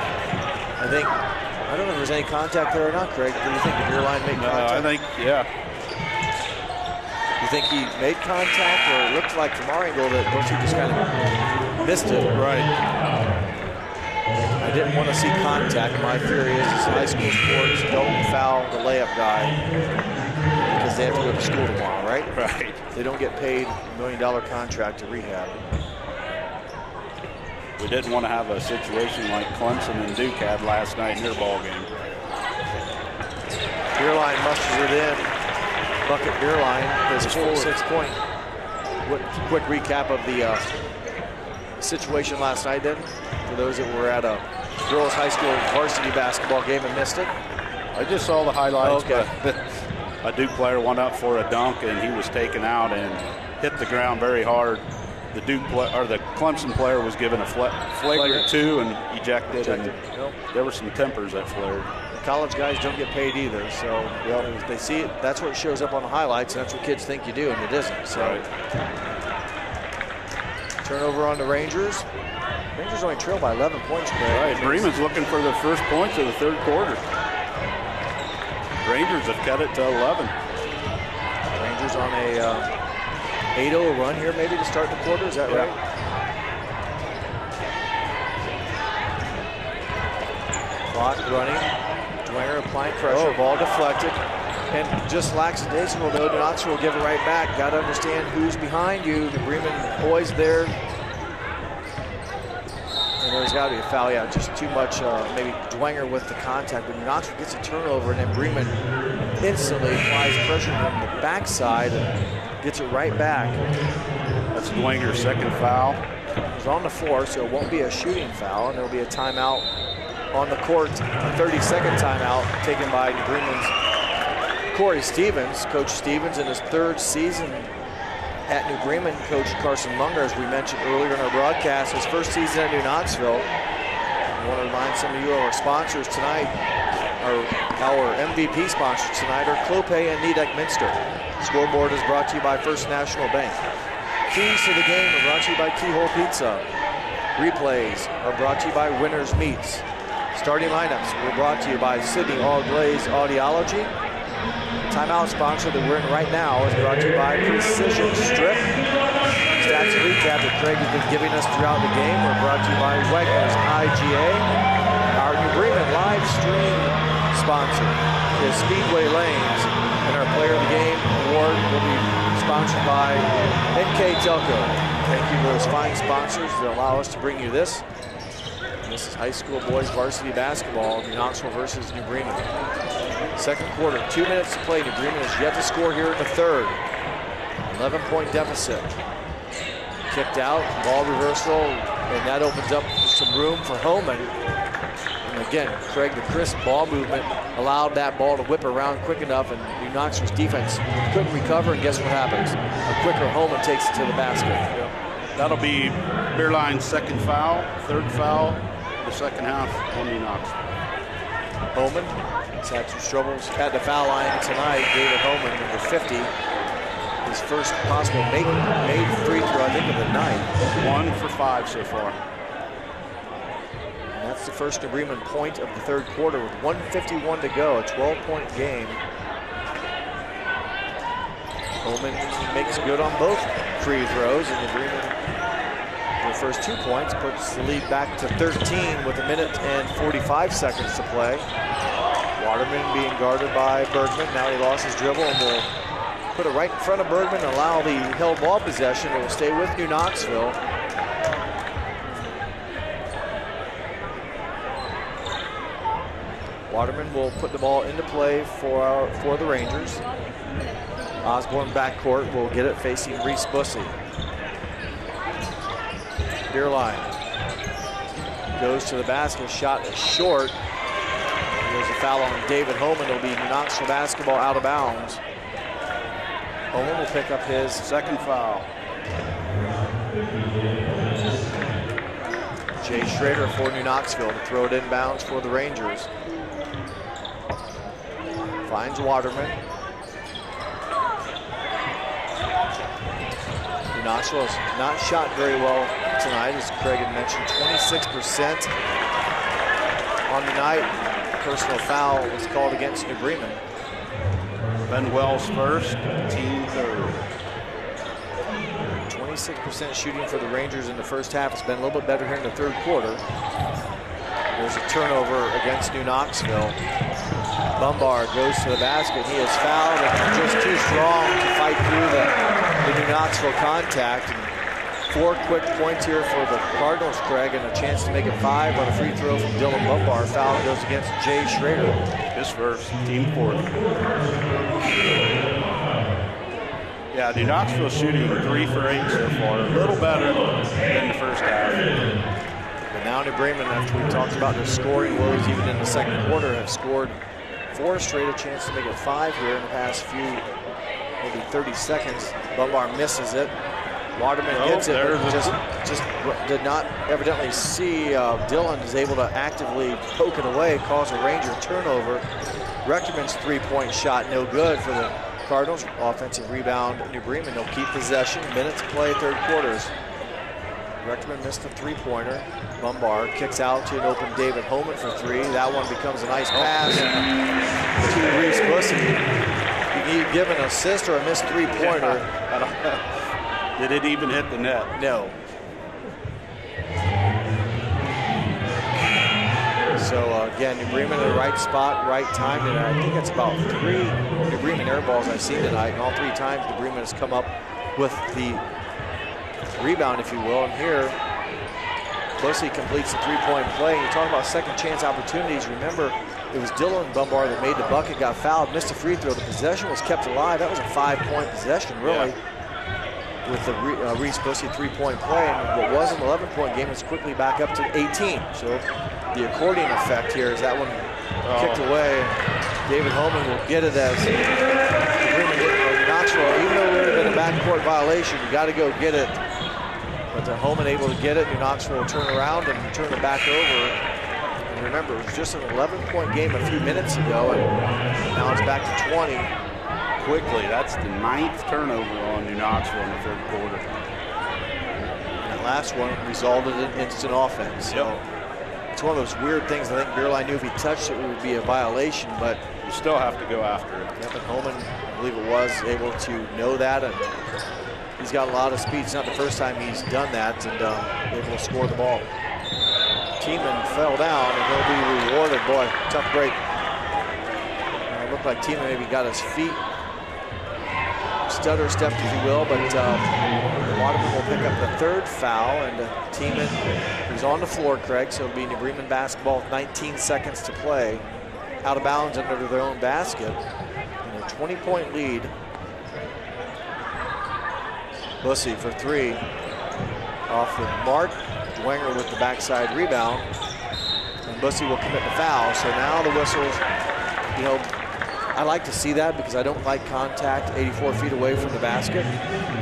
I don't know if there's any contact there or not, Craig. Do you think the Beerline made contact? I think, yeah. You think he made contact, or it looked like from our angle that Bussey just kind of missed it? Right. I didn't want to see contact. My theory is high school sports don't foul the layup guy because they have to go to school tomorrow, right? Right. They don't get paid $1 million contract to rehab. We didn't want to have a situation like Clemson and Duke had last night in their ball game. Beerline musters it in. Bucket Beerline, his 4-6 point. What quick recap of the situation last night then, for those that were at a girls high school varsity basketball game and missed it? I just saw the highlights. Okay. A Duke player went up for a dunk and he was taken out and hit the ground very hard. The the Clemson player was given a flagrant 2 and ejected. And there were some tempers that flared. The college guys don't get paid either, so they see it. That's what shows up on the highlights, and that's what kids think you do, and it isn't. So turnover on the Rangers. Rangers only trail by 11 points. Right, Bremen's looking for their first points of the third quarter. Rangers have cut it to 11. Rangers on a 8-0 run here maybe to start the quarter, is that right? Clock running. Dwanger applying pressure, ball deflected. And just lackadaisical though, Knoxville will give it right back. Got to understand who's behind you. The Bremen boys there. And there's got to be a foul. Yeah, just too much, maybe Dwanger with the contact. But Knoxville gets a turnover, and then Bremen instantly applies pressure from the backside and gets it right back. That's Dwanger's second foul. It's on the floor, so it won't be a shooting foul, and there'll be a timeout on the court, a 30-second timeout taken by Bremen's Corey Stevens. Coach Stevens in his third season at New Bremen. Coach Carson Munger, as we mentioned earlier in our broadcast, his first season at New Knoxville. I want to remind some of you of our sponsors tonight, our MVP sponsors tonight are Clopay and Nidec Minster. Scoreboard is brought to you by First National Bank. Keys to the game are brought to you by Keyhole Pizza. Replays are brought to you by Winners Meats. Starting lineups were brought to you by Sydney All Glaze Audiology. Timeout sponsor that we're in right now is brought to you by Precision Strip. Stats and recap that Craig has been giving us throughout the game were brought to you by Wegmans IGA. Our New Bremen live stream sponsor is Speedway Lanes, and our Player of the Game award will be sponsored by NKTelco. Thank you to those fine sponsors that allow us to bring you this. And this is high school boys varsity basketball, New Knoxville versus New Bremen. Second quarter, 2 minutes to play. New Bremen has yet to score here in the third. 11-point deficit. Kicked out, ball reversal, and that opens up some room for Homan. And again, Craig, the crisp ball movement allowed that ball to whip around quick enough, and New Knoxville's defense couldn't recover, and guess what happens? A quicker Homan takes it to the basket. That'll be Beerline's second foul, third foul, the second half on New Knoxville. Homan has had some struggles at the foul line tonight. David Homan, number 50. His first possible made free throw, I think, of the night. 1 for 5 so far. And that's the first New Bremen point of the third quarter with 1:51 to go, a 12-point game. Homan makes good on both free throws, and New Bremen, their first 2 points, puts the lead back to 13 with 1 minute and 45 seconds to play. Waterman being guarded by Bergman. Now he lost his dribble and will put it right in front of Bergman and allow the held ball possession. It will stay with New Knoxville. Waterman will put the ball into play for the Rangers. Osborne backcourt will get it facing Reese Bussey. Beerline goes to the basket, shot is short. There's a foul on David Holman. It'll be Knoxville basketball out of bounds. Holman will pick up his second foul. Jay Schrader for New Knoxville to throw it inbounds for the Rangers. Finds Waterman. New Knoxville has not shot very well tonight, as Craig had mentioned. 26% on the night. Personal foul was called against New Bremen. Ben Wells first, team third. 26% shooting for the Rangers in the first half. It's been a little bit better here in the third quarter. There's a turnover against New Knoxville. Bumbar goes to the basket. He is fouled and just too strong to fight through the New Knoxville contact. And 4 quick points here for the Cardinals, Craig, and a chance to make it 5 on a free throw from Dylan Bumbar. Foul goes against Jay Schrader. His first, team fourth. Yeah, New Knoxville shooting 3 for 8 so far. A little better than the first half. And now New Bremen, after we talked about their scoring woes even in the second quarter, have scored 4 straight, a chance to make it 5 here in the past few, maybe 30 seconds. Bumbar misses it. Waterman gets it, but just did not evidently see Dylan is able to actively poke it away, cause a Ranger turnover. Rechterman's 3-point shot, no good for the Cardinals. Offensive rebound, New Bremen. They'll keep possession. Minutes to play, third quarters. Rechterman missed a 3-pointer. Bumbar kicks out to an open David Holman for 3. That one becomes a nice pass to Reese Bussey. You need give an assist or a missed 3-pointer. Did it even hit the net? No. So again, New Bremen in the right spot, right time tonight. I think it's about 3 New Bremen air balls I've seen tonight, and all 3 times New Bremen has come up with the rebound, if you will. And here, Bussey completes the 3-point play. And you talk about second chance opportunities. Remember, it was Dylan Bumbar that made the bucket, got fouled, missed a free throw. The possession was kept alive. That was a 5-point possession, really. Yeah. With the Reese Bussey 3-point play, and what was an 11-point game is quickly back up to 18. So the accordion effect here is that one kicked away. David Holman will get it as Knoxville, even though it would have been a backcourt violation, you got to go get it. But Holman able to get it. New Knoxville will turn around and turn it back over. And remember, it was just an 11-point game a few minutes ago, and now it's back to 20. Quickly, that's the 9th turnover on New Knoxville in the third quarter. And that last one resulted in instant offense. So it's one of those weird things. I think Beerline knew if he touched it, it would be a violation, but you still have to go after it. Yep, and Holman, I believe it was, able to know that, and he's got a lot of speed. It's not the first time he's done that, and able to score the ball. Tiemann fell down, and he'll be rewarded. Boy, tough break. It looked like Tiemann maybe got his feet stutter stepped, if you will, but Waterman will pick up the 3rd foul, and Tiemann is on the floor, Craig, so it'll be New Bremen basketball with 19 seconds to play. Out of bounds under their own basket, and a 20-point lead. Bussey for 3. Off the mark, Dwenger with the backside rebound, and Bussey will commit the foul. So now the whistles, you know, I like to see that because I don't like contact 84 feet away from the basket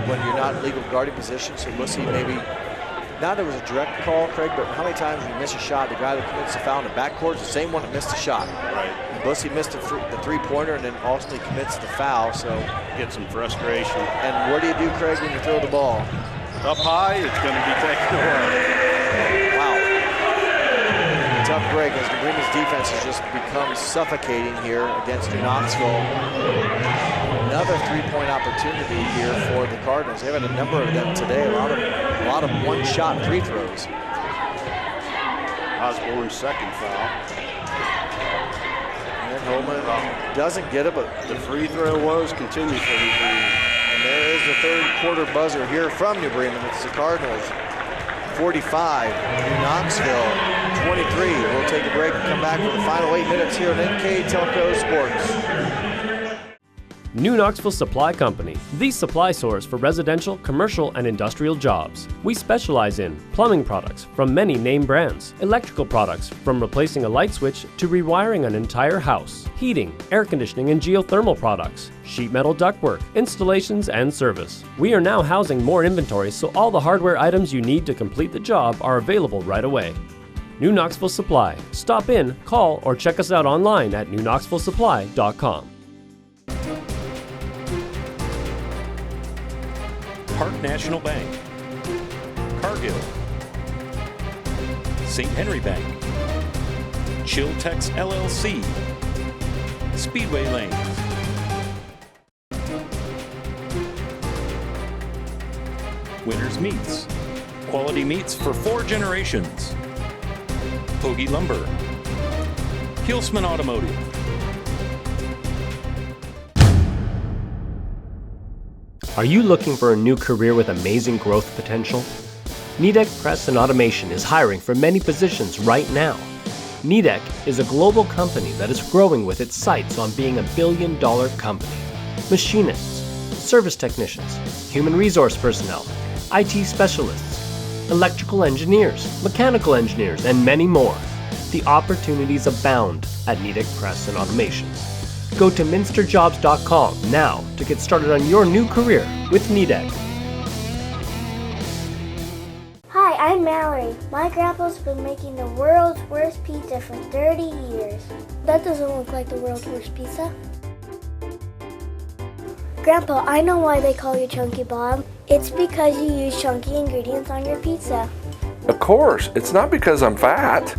when you're not in legal guarding position. So Bussey maybe, not it was a direct call, Craig, but how many times when you miss a shot, the guy that commits the foul in the backcourt is the same one that missed the shot. Right. And Bussey missed the 3-pointer and then ultimately commits the foul. So get some frustration. And what do you do, Craig, when you throw the ball? Up high, it's going to be taken away. Wow. Tough break as New Bremen's defense has just become suffocating here against New Knoxville. Another 3-point opportunity here for the Cardinals. They've had a number of them today. A lot of one-shot free throws. Osborne's 2nd foul. And Holman doesn't get it, but the free throw woes continue for New Bremen. And there is the 3rd quarter buzzer here from New Bremen. It's the Cardinals 45, New Knoxville 23. We'll take a break and come back for the final 8 minutes here on NKTelco Sports. New Knoxville Supply Company, the supply source for residential, commercial, and industrial jobs. We specialize in plumbing products from many name brands, electrical products from replacing a light switch to rewiring an entire house, heating, air conditioning, and geothermal products, sheet metal ductwork, installations, and service. We are now housing more inventory, so all the hardware items you need to complete the job are available right away. New Knoxville Supply. Stop in, call, or check us out online at newknoxvillesupply.com. Park National Bank, Cargill, St. Henry Bank, Chiltex LLC, Speedway Lanes, Winners Meats, quality meats for 4 generations, Hoagie Lumber, Hilsman Automotive. Are you looking for a new career with amazing growth potential? Nidec Press and Automation is hiring for many positions right now. Nidec is a global company that is growing with its sights on being $1 billion company. Machinists, service technicians, human resource personnel, IT specialists, electrical engineers, mechanical engineers, and many more. The opportunities abound at Nidec Press and Automation. Go to minsterjobs.com now to get started on your new career with Nidec. Hi, I'm Mallory. My grandpa's been making the world's worst pizza for 30 years. That doesn't look like the world's worst pizza. Grandpa, I know why they call you Chunky Bob. It's because you use chunky ingredients on your pizza. Of course, it's not because I'm fat.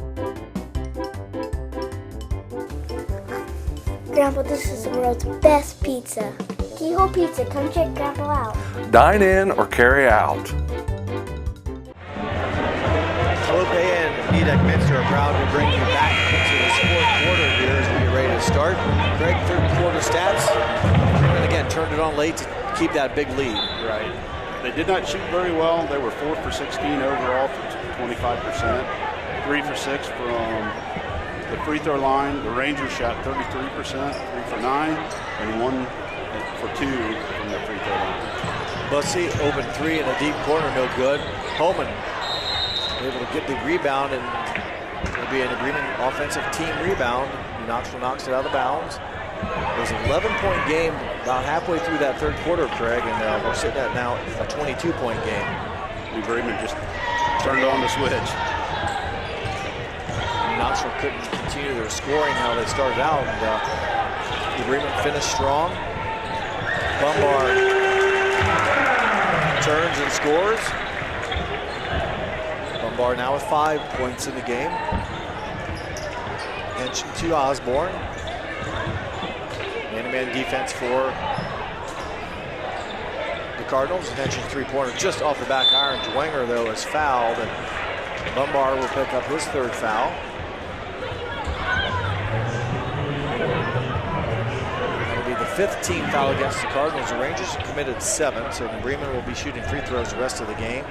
Grandpa, this is the world's best pizza. Keyhole Pizza, come check Grandpa out. Dine in or carry out. Clope and Nidec Minster are proud to bring you back into this fourth quarter here as we get ready to start. Craig, third quarter stats. And again, turned it on late to keep that big lead. Right. They did not shoot very well. They were 4 for 16 overall for 25%. 3 for 6 from the free throw line. The Rangers shot 33%, 3 for 9, and 1 for 2 from the free throw line. Bussy open 3 in a deep corner, no good. Holman able to get the rebound, and it'll be an Bremen offensive team rebound. Knoxville knocks it out of bounds. It was an 11-point game about halfway through that third quarter, Craig, and we're sitting at now a 22-point game. Bremen just turned on the switch. Knoxville couldn't continue their scoring how they started out, and Bremen finished strong. Bumbar turns and scores. Bumbar now with 5 points in the game. Mention to Osborne. Man-to-man defense for the Cardinals. Attention, three-pointer just off the back iron. Dwenger, though, is fouled, and Bumbar will pick up his third foul. That'll be the 5th team foul against the Cardinals. The Rangers committed 7, so Bremen will be shooting free throws the rest of the game.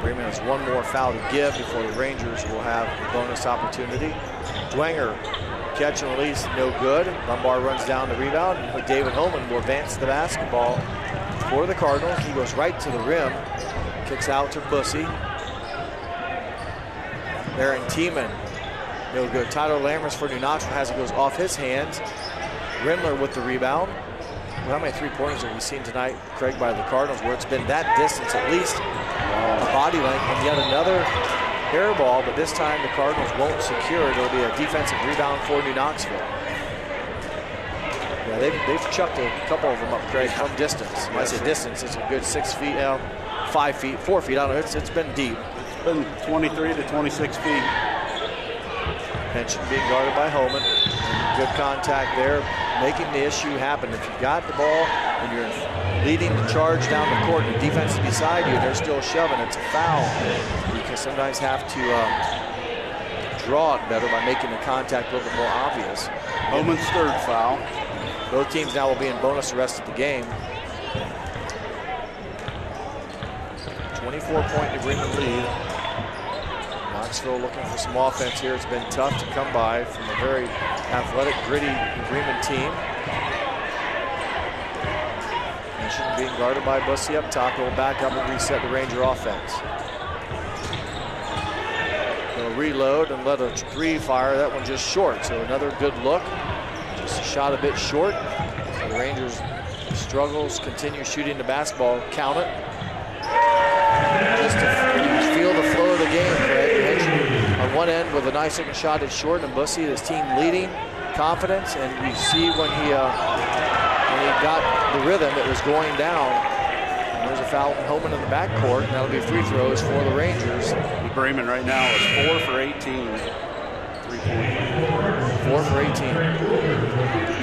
Bremen has one more foul to give before the Rangers will have a bonus opportunity. Dwenger, catch and release, no good. Bumbar runs down the rebound, and David Holman will advance the basketball for the Cardinals. He goes right to the rim, kicks out to Bussy. Aaron Tiemann, no good. Tyler Lammers for New Knoxville has it, goes off his hands. Rindler with the rebound. Well, how many three-pointers have we seen tonight, Craig, by the Cardinals, where it's been that distance at least, a body length, and yet another air ball, but this time the Cardinals won't secure it. It'll be a defensive rebound for New Knoxville. Yeah, they've chucked a couple of them up, Craig, from distance. When I say distance, it's a good 6 feet now, 5 feet, 4 feet. I don't know, it's been deep. It's been 23 to 26 feet. Pension being guarded by Holman. Good contact there, making the issue happen. If you've got the ball and you're leading the charge down the court and the defense is beside you and they're still shoving, it's a foul. You can sometimes have to draw it better by making the contact a little bit more obvious. Holman's third foul. Both teams now will be in bonus the rest of the game. 24-point Bremen lead. Knoxville looking for some offense here. It's been tough to come by from a very athletic, gritty Bremen team. And being guarded by Bussy up top. He'll back up and reset the Ranger offense. They'll reload and let a three fire. That one just short. So another good look. Just a shot a bit short. So the Rangers struggles, continue shooting the basketball. Count it. Just to feel the flow of the game, Craig. On one end with a nice looking shot at short, and Bussy, his team leading, confidence, and you see when he got the rhythm, it was going down. And there's a foul from Homan in the backcourt, and that'll be free throws for the Rangers. Bremen right now is 4 for 18. 3-point. 4 for 18.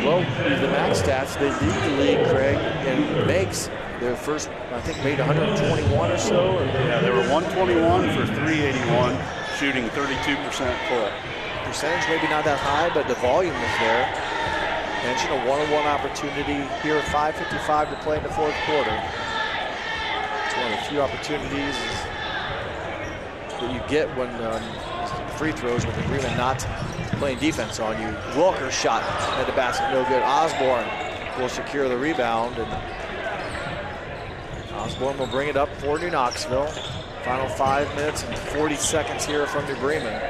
Well, the max stats, they lead the league, Craig, in makes. Their first, I think, made 121 or so. Yeah, they were 121 for 381, shooting 32% clip. Percentage maybe not that high, but the volume is there. Mention a one-on-one opportunity here, 5:55 to play in the fourth quarter. It's one of the few opportunities that you get when free throws with the Bremen not playing defense on you. Wilker's shot at the basket, no good. Osborne will secure the rebound, and Osborne will bring it up for New Knoxville. Final 5 minutes and 40 seconds here from New Bremen.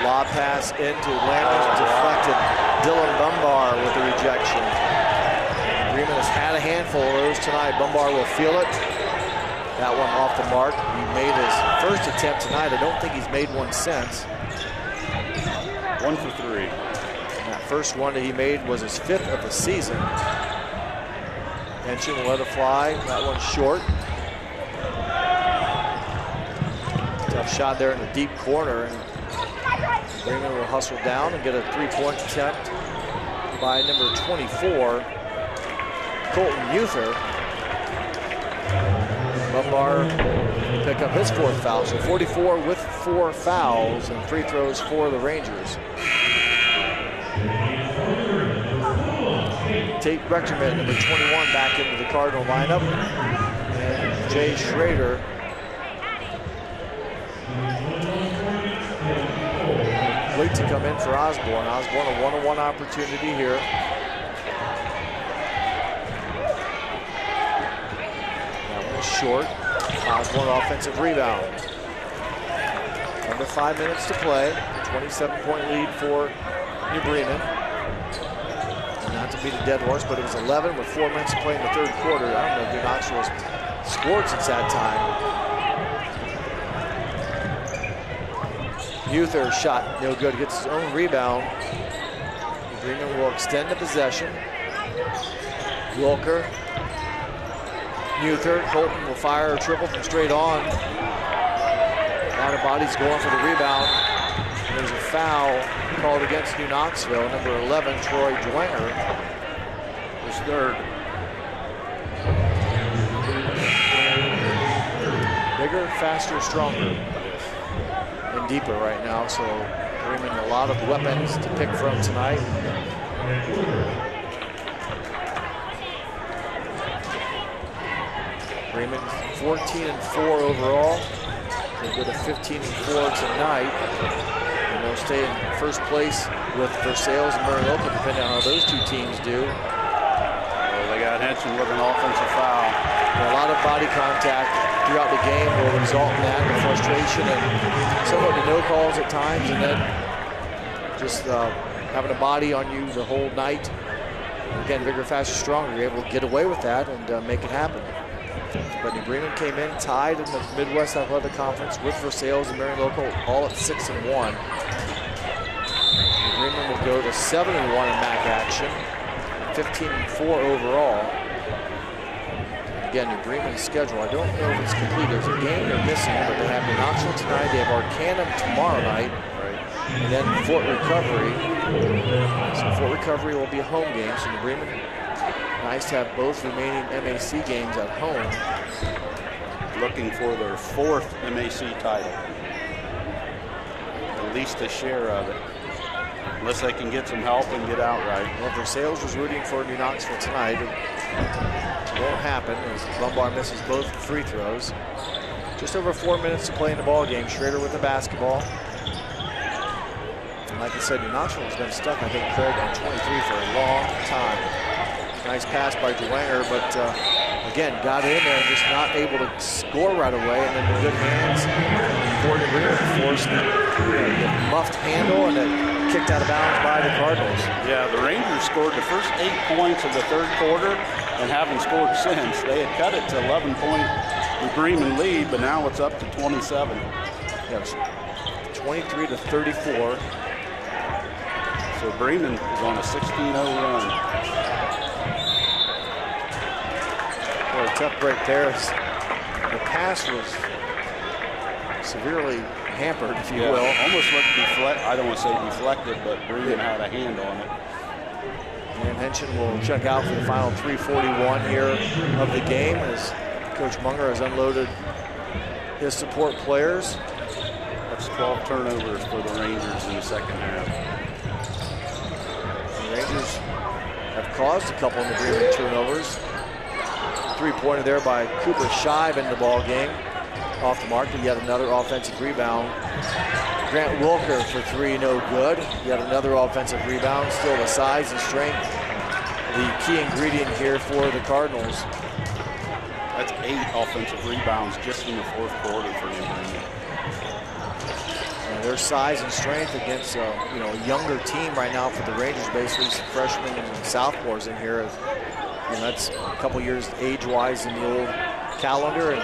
Lob pass into Landers, deflected. Dylan Bumbar with the rejection. Bremen has had a handful of those tonight. Bumbar will feel it. That one off the mark. He made his first attempt tonight. I don't think he's made one since. 1 for 3. And that first one that he made was his 5th of the season. Henson will let it fly. That one's short. Tough shot there in the deep corner. And Bremen will hustle down and get a three-point attempt by number 24, Colton Muther. Bumbar pick up his 4th foul, so 44 with 4 fouls and free throws for the Rangers. Tate Rechterman, number 21, back into the Cardinal lineup. And Jay Schrader wait to come in for Osborne. Osborne, a one-on-one opportunity here. That one is short. Osborne offensive rebound. Under 5 minutes to play. 27-point lead for New Bremen. And not to beat a dead horse, but it was 11 with 4 minutes to play in the third quarter. I don't know if New Knoxville has scored since that time. Muther shot no good, gets his own rebound. Bremen will extend the possession. Wilker, Muther, Colton will fire a triple from straight on. A lot of bodies going for the rebound. There's a foul called against New Knoxville. Number 11, Troy Dwenger, his 3rd. Bigger, faster, stronger. And deeper right now, so Bremen a lot of weapons to pick from tonight. Bremen 14-4 overall. They go to 15-4 tonight. And they'll stay in first place with Versailles and Mariloka, depending on how those two teams do. Well, they got Henson with an offensive foul. And a lot of body contact throughout the game will result in that, the frustration and somewhat the no calls at times, and then just having a body on you the whole night. Again, bigger, faster, stronger. You're able to get away with that and make it happen. But New Bremen came in tied in the Midwest Athletic Conference with Versailles and Mariloka, all at 6-1. New Bremen will go to 7-1 in MAC action, 15-4 overall. Again, New Bremen's schedule, I don't know if it's complete. There's a game they're missing, but they have New Knoxville tonight. They have Arcanum tomorrow night, and then Fort Recovery. So Fort Recovery will be a home game. So New Bremen, nice to have both remaining MAC games at home. Looking for their 4th MAC title. At least a share of it. Unless they can get some help and get outright. Well, Versailles was rooting for New Knoxville tonight. It won't happen as Bumbar misses both free throws. Just over 4 minutes to play in the ball game. Schrader with the basketball. And like I said, New Knoxville has been stuck, I think, Craig, on 23 for a long time. Nice pass by Dwenger, but again, got in there and just not able to score right away. And then the good hands for the rear forced the muffed handle and then kicked out of bounds by the Cardinals. Yeah, the Rangers scored the first 8 points of the third quarter and haven't scored since. They had cut it to 11-point Bremen lead, but now it's up to 27. Yes, 23 to 34. So Bremen is on a 16-0 run. Boy, a tough break there. The pass was severely hampered, if you will. Almost looked deflected. I don't want to say deflected, but Bremen had a hand on it. And Henschen will check out for the final 3:41 here of the game as Coach Munger has unloaded his support players. That's 12 turnovers for the Rangers in the second half. The Rangers have caused a couple of the Bremen turnovers. 3-pointer there by Cooper Shive in the ball game. Off the mark, but yet another offensive rebound. Grant Wilker for 3, no good. Yet another offensive rebound. Still the size and strength, the key ingredient here for the Cardinals. That's 8 offensive rebounds just in the fourth quarter for New Bremen. Their size and strength against a younger team right now for the Rangers, basically some freshmen and sophomores in here. That's a couple years age-wise in the old calendar, and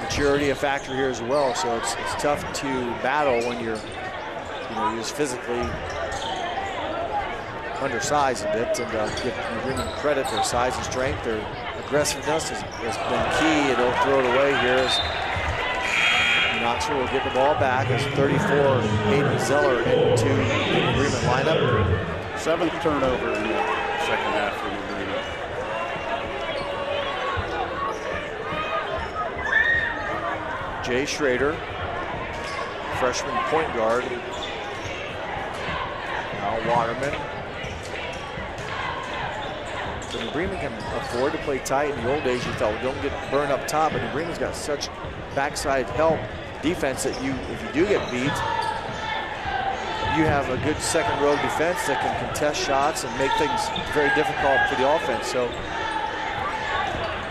maturity a factor here as well. So it's tough to battle when you're just physically undersized a bit, and give Bremen credit. Their size and strength, their aggressiveness has been key. They don't throw it away here as Knoxville will get the ball back as 34 Hayden Zeller into the Bremen lineup. 7th turnover in the second half for New Bremen. Jay Schrader, freshman point guard. Now Waterman. So New Bremen can afford to play tight. In the old days, you thought, well, don't get burned up top, but New Bremen's got such backside help defense that if you do get beat, you have a good second row defense that can contest shots and make things very difficult for the offense. So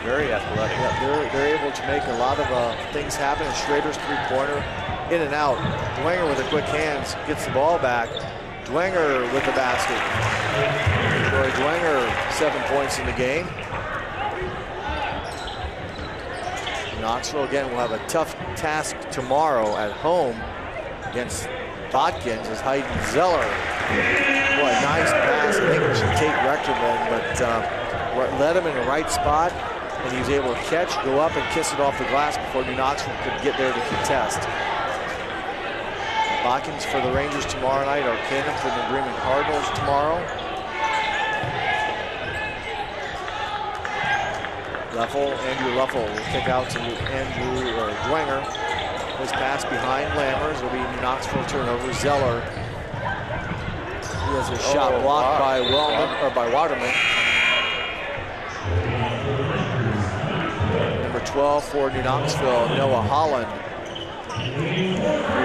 very athletic. Yeah, they're able to make a lot of things happen. And Schrader's 3-pointer in and out. Dwenger with the quick hands gets the ball back. Dwenger with the basket. Troy Dwenger, 7 points in the game. Knoxville again will have a tough task tomorrow at home against Botkins as Hayden Zeller. Boy, nice pass. I think it should take Rectorman, but led him in the right spot, and he was able to catch, go up, and kiss it off the glass before New Knoxville could get there to contest. Botkins for the Rangers tomorrow night. Arcanum for the Bremen Cardinals tomorrow. Andrew Leffel will kick out to Dwenger. His pass behind Lammers will be Knoxville turnover. Zeller. He has a shot blocked by Waterman. Number 12 for New Knoxville, Noah Holland,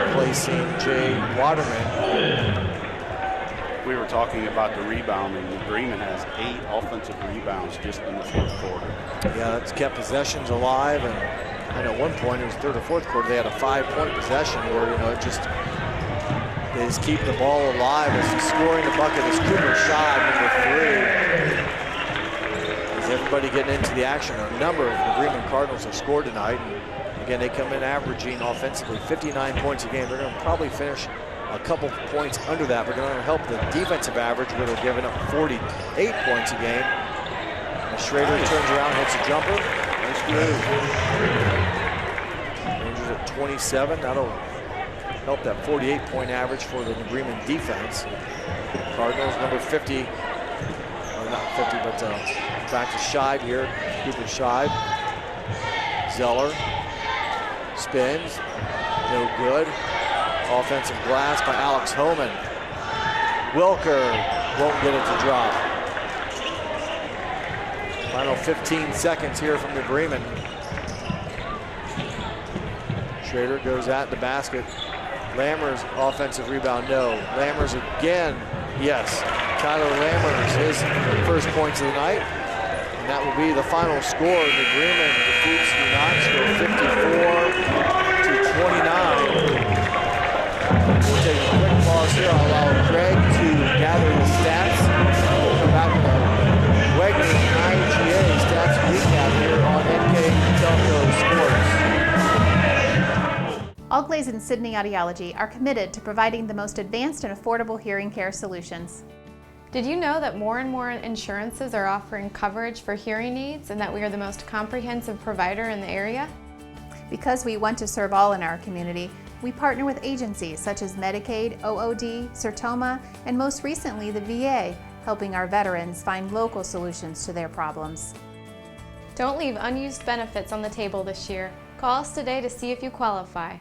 replacing Jay Waterman. We were talking about the rebounding. Bremen has 8 offensive rebounds just in the fourth quarter. Yeah, that's kept possessions alive, and I know at one point, it was third or fourth quarter, they had a 5-point possession where, they just keep the ball alive as he's scoring the bucket. As Cooper shot number 3. As everybody getting into the action, a number of the Bremen Cardinals have scored tonight. And again, they come in averaging offensively 59 points a game. They're going to probably finish a couple points under that, but they're going to help the defensive average where they're giving up 48 points a game. And Schrader turns around, hits a jumper. Nice move. Rangers at 27. That'll help that 48-point average for the New Bremen defense. Cardinals number 50, or not 50, but back to Shive here. Cooper Shive. Zeller spins, no good. Offensive glass by Alex Homan. Wilker won't get it to drop. Final 15 seconds here from New Bremen. Schrader goes at the basket. Lammers offensive rebound, no. Lammers again, yes. Tyler Lammers, his first points of the night. And that will be the final score. New Bremen defeats New Knoxville 54-29. We'll take a quick pause here. I'll allow Craig to gather the stats. We'll come back with a Wegner IGA stats recap here on NKTelco Sports. Allglaze and Sydney Audiology are committed to providing the most advanced and affordable hearing care solutions. Did you know that more and more insurances are offering coverage for hearing aids and that we are the most comprehensive provider in the area? Because we want to serve all in our community, we partner with agencies such as Medicaid, OOD, Sertoma, and most recently the VA, helping our veterans find local solutions to their problems. Don't leave unused benefits on the table this year. Call us today to see if you qualify.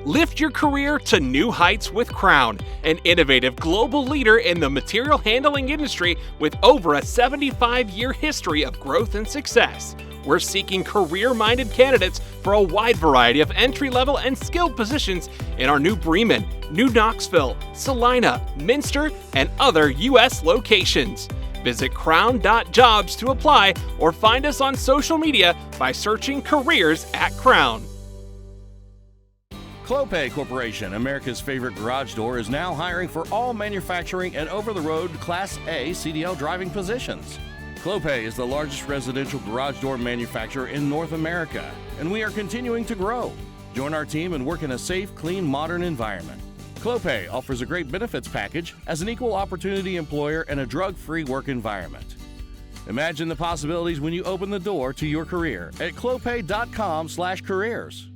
Lift your career to new heights with Crown, an innovative global leader in the material handling industry with over a 75-year history of growth and success. We're seeking career-minded candidates for a wide variety of entry-level and skilled positions in our new Bremen, New Knoxville, Salina, Minster, and other U.S. locations. Visit crown.jobs to apply or find us on social media by searching Careers at Crown. Clopay Corporation, America's favorite garage door, is now hiring for all manufacturing and over-the-road Class A CDL driving positions. Clopay is the largest residential garage door manufacturer in North America, and we are continuing to grow. Join our team and work in a safe, clean, modern environment. Clopay offers a great benefits package as an equal opportunity employer and a drug-free work environment. Imagine the possibilities when you open the door to your career at clopay.com/careers.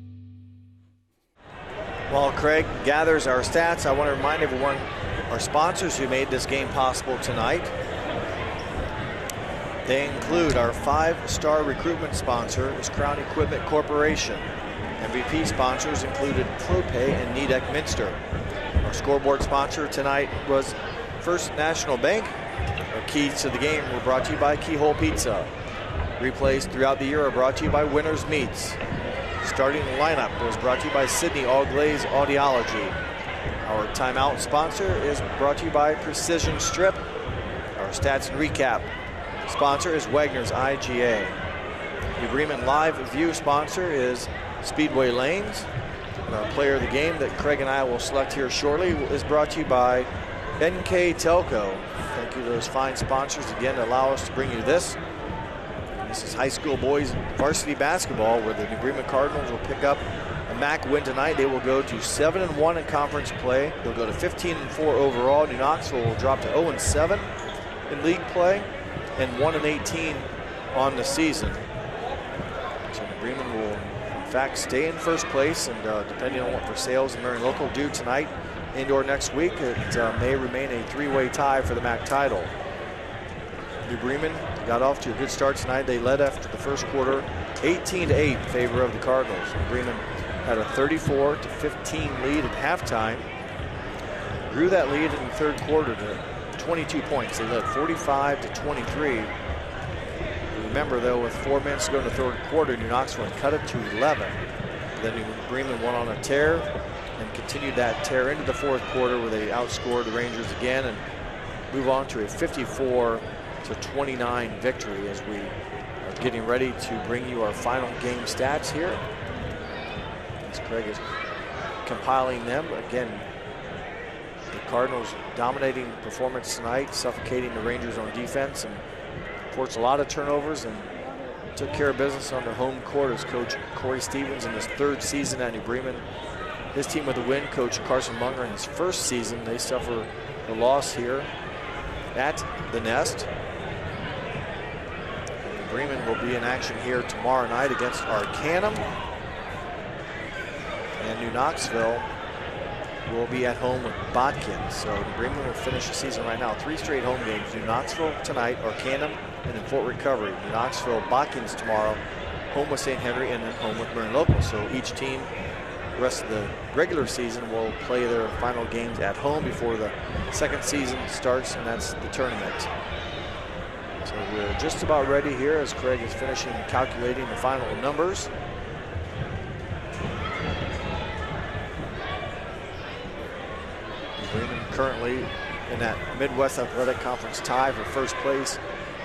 While Craig gathers our stats, I want to remind everyone our sponsors who made this game possible tonight. They include our 5-star recruitment sponsor is Crown Equipment Corporation. MVP sponsors included Clopay and Nidec Minster. Our scoreboard sponsor tonight was First National Bank. Our keys to the game were brought to you by Keyhole Pizza. Replays throughout the year are brought to you by Winners Meats. Starting lineup was brought to you by Sydney Allglaze Audiology. Our timeout sponsor is brought to you by Precision Strip. Our stats and recap sponsor is Wagner's IGA. The Bremen Live View sponsor is Speedway Lanes. And our player of the game that Craig and I will select here shortly is brought to you by NKTelco. Thank you to those fine sponsors again to allow us to bring you this. This is high school boys varsity basketball where the New Bremen Cardinals will pick up a MAC win tonight. They will go to 7-1 in conference play. They'll go to 15-4 overall. New Knoxville will drop to 0-7 in league play and 1-18 on the season. So New Bremen will in fact stay in first place, and depending on what Versailles and Marion Local do tonight and or next week, it may remain a 3-way tie for the MAC title. New Bremen got off to a good start tonight. They led after the first quarter 18-8 in favor of the Cardinals. New Bremen had a 34-15 lead at halftime. Grew that lead in the third quarter to 22 points. They led 45-23. Remember though, with 4 minutes to go in the third quarter, New Knoxville had cut it to 11. Then New Bremen went on a tear and continued that tear into the fourth quarter where they outscored the Rangers again and move on to a 54-29 victory as we are getting ready to bring you our final game stats here. As Craig is compiling them. Again, the Cardinals dominating performance tonight, suffocating the Rangers on defense and forced a lot of turnovers and took care of business on their home court as Coach Corey Stevens in his 3rd season at New Bremen. His team with a win, Coach Carson Munger in his 1st season, they suffer the loss here at the Nest. And Bremen will be in action here tomorrow night against Arcanum. And New Knoxville will be at home with Botkin. So Bremen will finish the season right now. 3 straight home games. New Knoxville tonight, Arcanum, and in Fort Recovery. New Knoxville, Botkins tomorrow, home with St. Henry, and then home with Marion Local. So each team, the rest of the regular season, will play their final games at home before the second season starts, and that's the tournament. So we're just about ready here as Craig is finishing calculating the final numbers. currently in that Midwest Athletic Conference tie for first place,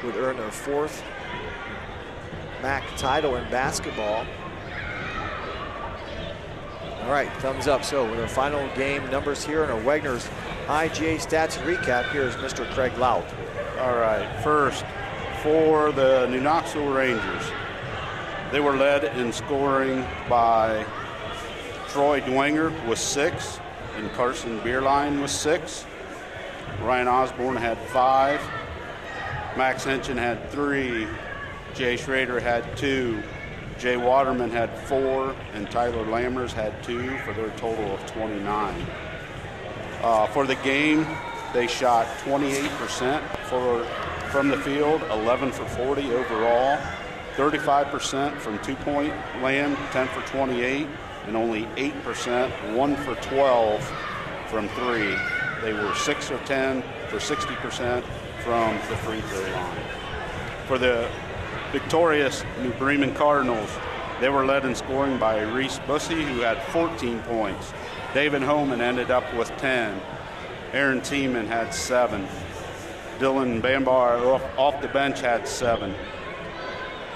would earn their 4th MAC title in basketball. All right, thumbs up. So with our final game numbers here and our Wagner's IGA stats and recap, here is Mr. Craig Lout. All right, first for the New Knoxville Rangers. They were led in scoring by Troy Dwenger with 6, and Carson Bierlein with 6. Ryan Osborne had 5. Max Henchen had 3. Jay Schrader had 2. Jay Waterman had 4, and Tyler Lammers had 2 for their total of 29. For the game, they shot 28% from the field, 11 for 40 overall, 35% from two-point land, 10 for 28, and only 8%, 1 for 12 from 3. They were 6 of 10 for 60% from the free throw line. For the victorious New Bremen Cardinals, they were led in scoring by Reese Bussey, who had 14 points. David Homan ended up with 10. Aaron Tiemann had 7. Dylan Bambar off the bench had 7.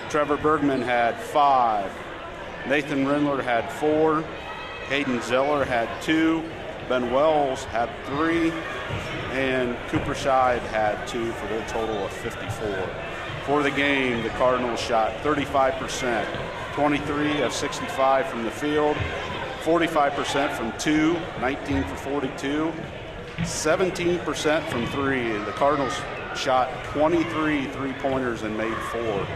Trevor Bergman had 5. Nathan Rindler had 4. Hayden Zeller had 2. Ben Wells had 3. And Cooper Scheid had 2 for their total of 54. For the game, the Cardinals shot 35%, 23 of 65 from the field, 45% from 2, 19 for 42, 17% from 3. The Cardinals shot 23 three-pointers and made 4.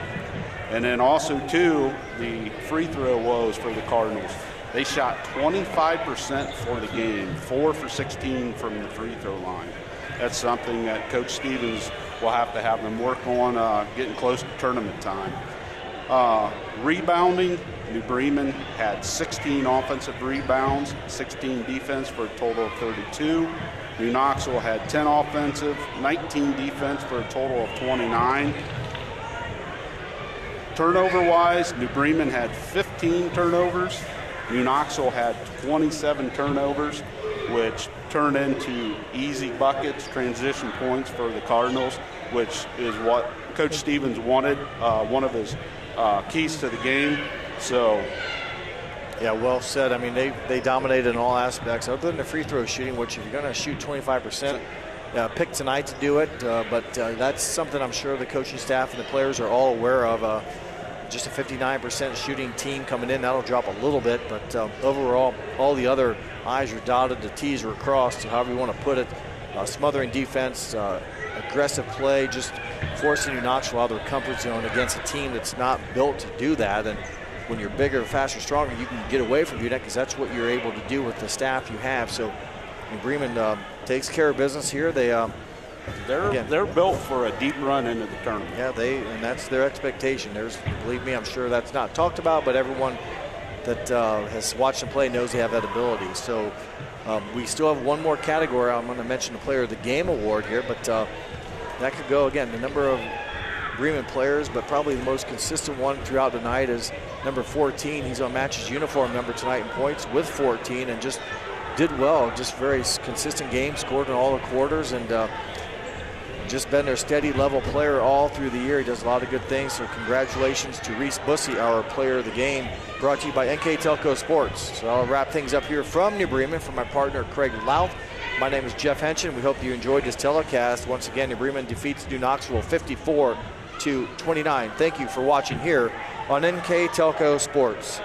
And then also, too, the free throw woes for the Cardinals. They shot 25% for the game, 4 for 16 from the free throw line. That's something that Coach Stevens will have them work on getting close to tournament time. Rebounding, New Bremen had 16 offensive rebounds, 16 defense for a total of 32. New Knoxville had 10 offensive, 19 defense for a total of 29. Turnover-wise, New Bremen had 15 turnovers. New Knoxville had 27 turnovers, which turned into easy buckets, transition points for the Cardinals, which is what Coach Stevens wanted, one of his keys to the game. So, yeah, well said. I mean, they dominated in all aspects, other than the free throw shooting, which if you're going to shoot 25%, pick tonight to do it. But that's something I'm sure the coaching staff and the players are all aware of. Just a 59% shooting team coming in, that'll drop a little bit. But overall, all the other I's are dotted, the T's are crossed, however you want to put it. Smothering defense, aggressive play, just forcing New Knoxville out of their comfort zone against a team that's not built to do that. And when you're bigger, faster, stronger, you can get away from UNEC because that's what you're able to do with the staff you have. So New Bremen takes care of business here. They're built for a deep run into the tournament. Yeah, and that's their expectation. Believe me, I'm sure that's not talked about, but everyone that has watched them play knows they have that ability. So we still have one more category. I'm going to mention the Player of the Game award here, but that could go, again, the number of Bremen players, but probably the most consistent one throughout the night is number 14. He's on Match's uniform number tonight in points with 14 and just did well. Just very consistent game, scored in all the quarters, and just been their steady level player all through the year. He does a lot of good things, so congratulations to Reese Bussey, our Player of the Game, brought to you by NKTelco Sports. So I'll wrap things up here from New Bremen from my partner Craig Louth. My name is Jeff Henchen. We hope you enjoyed this telecast. Once again, New Bremen defeats New Knoxville 54-29. Thank you for watching here on NKTelco Sports.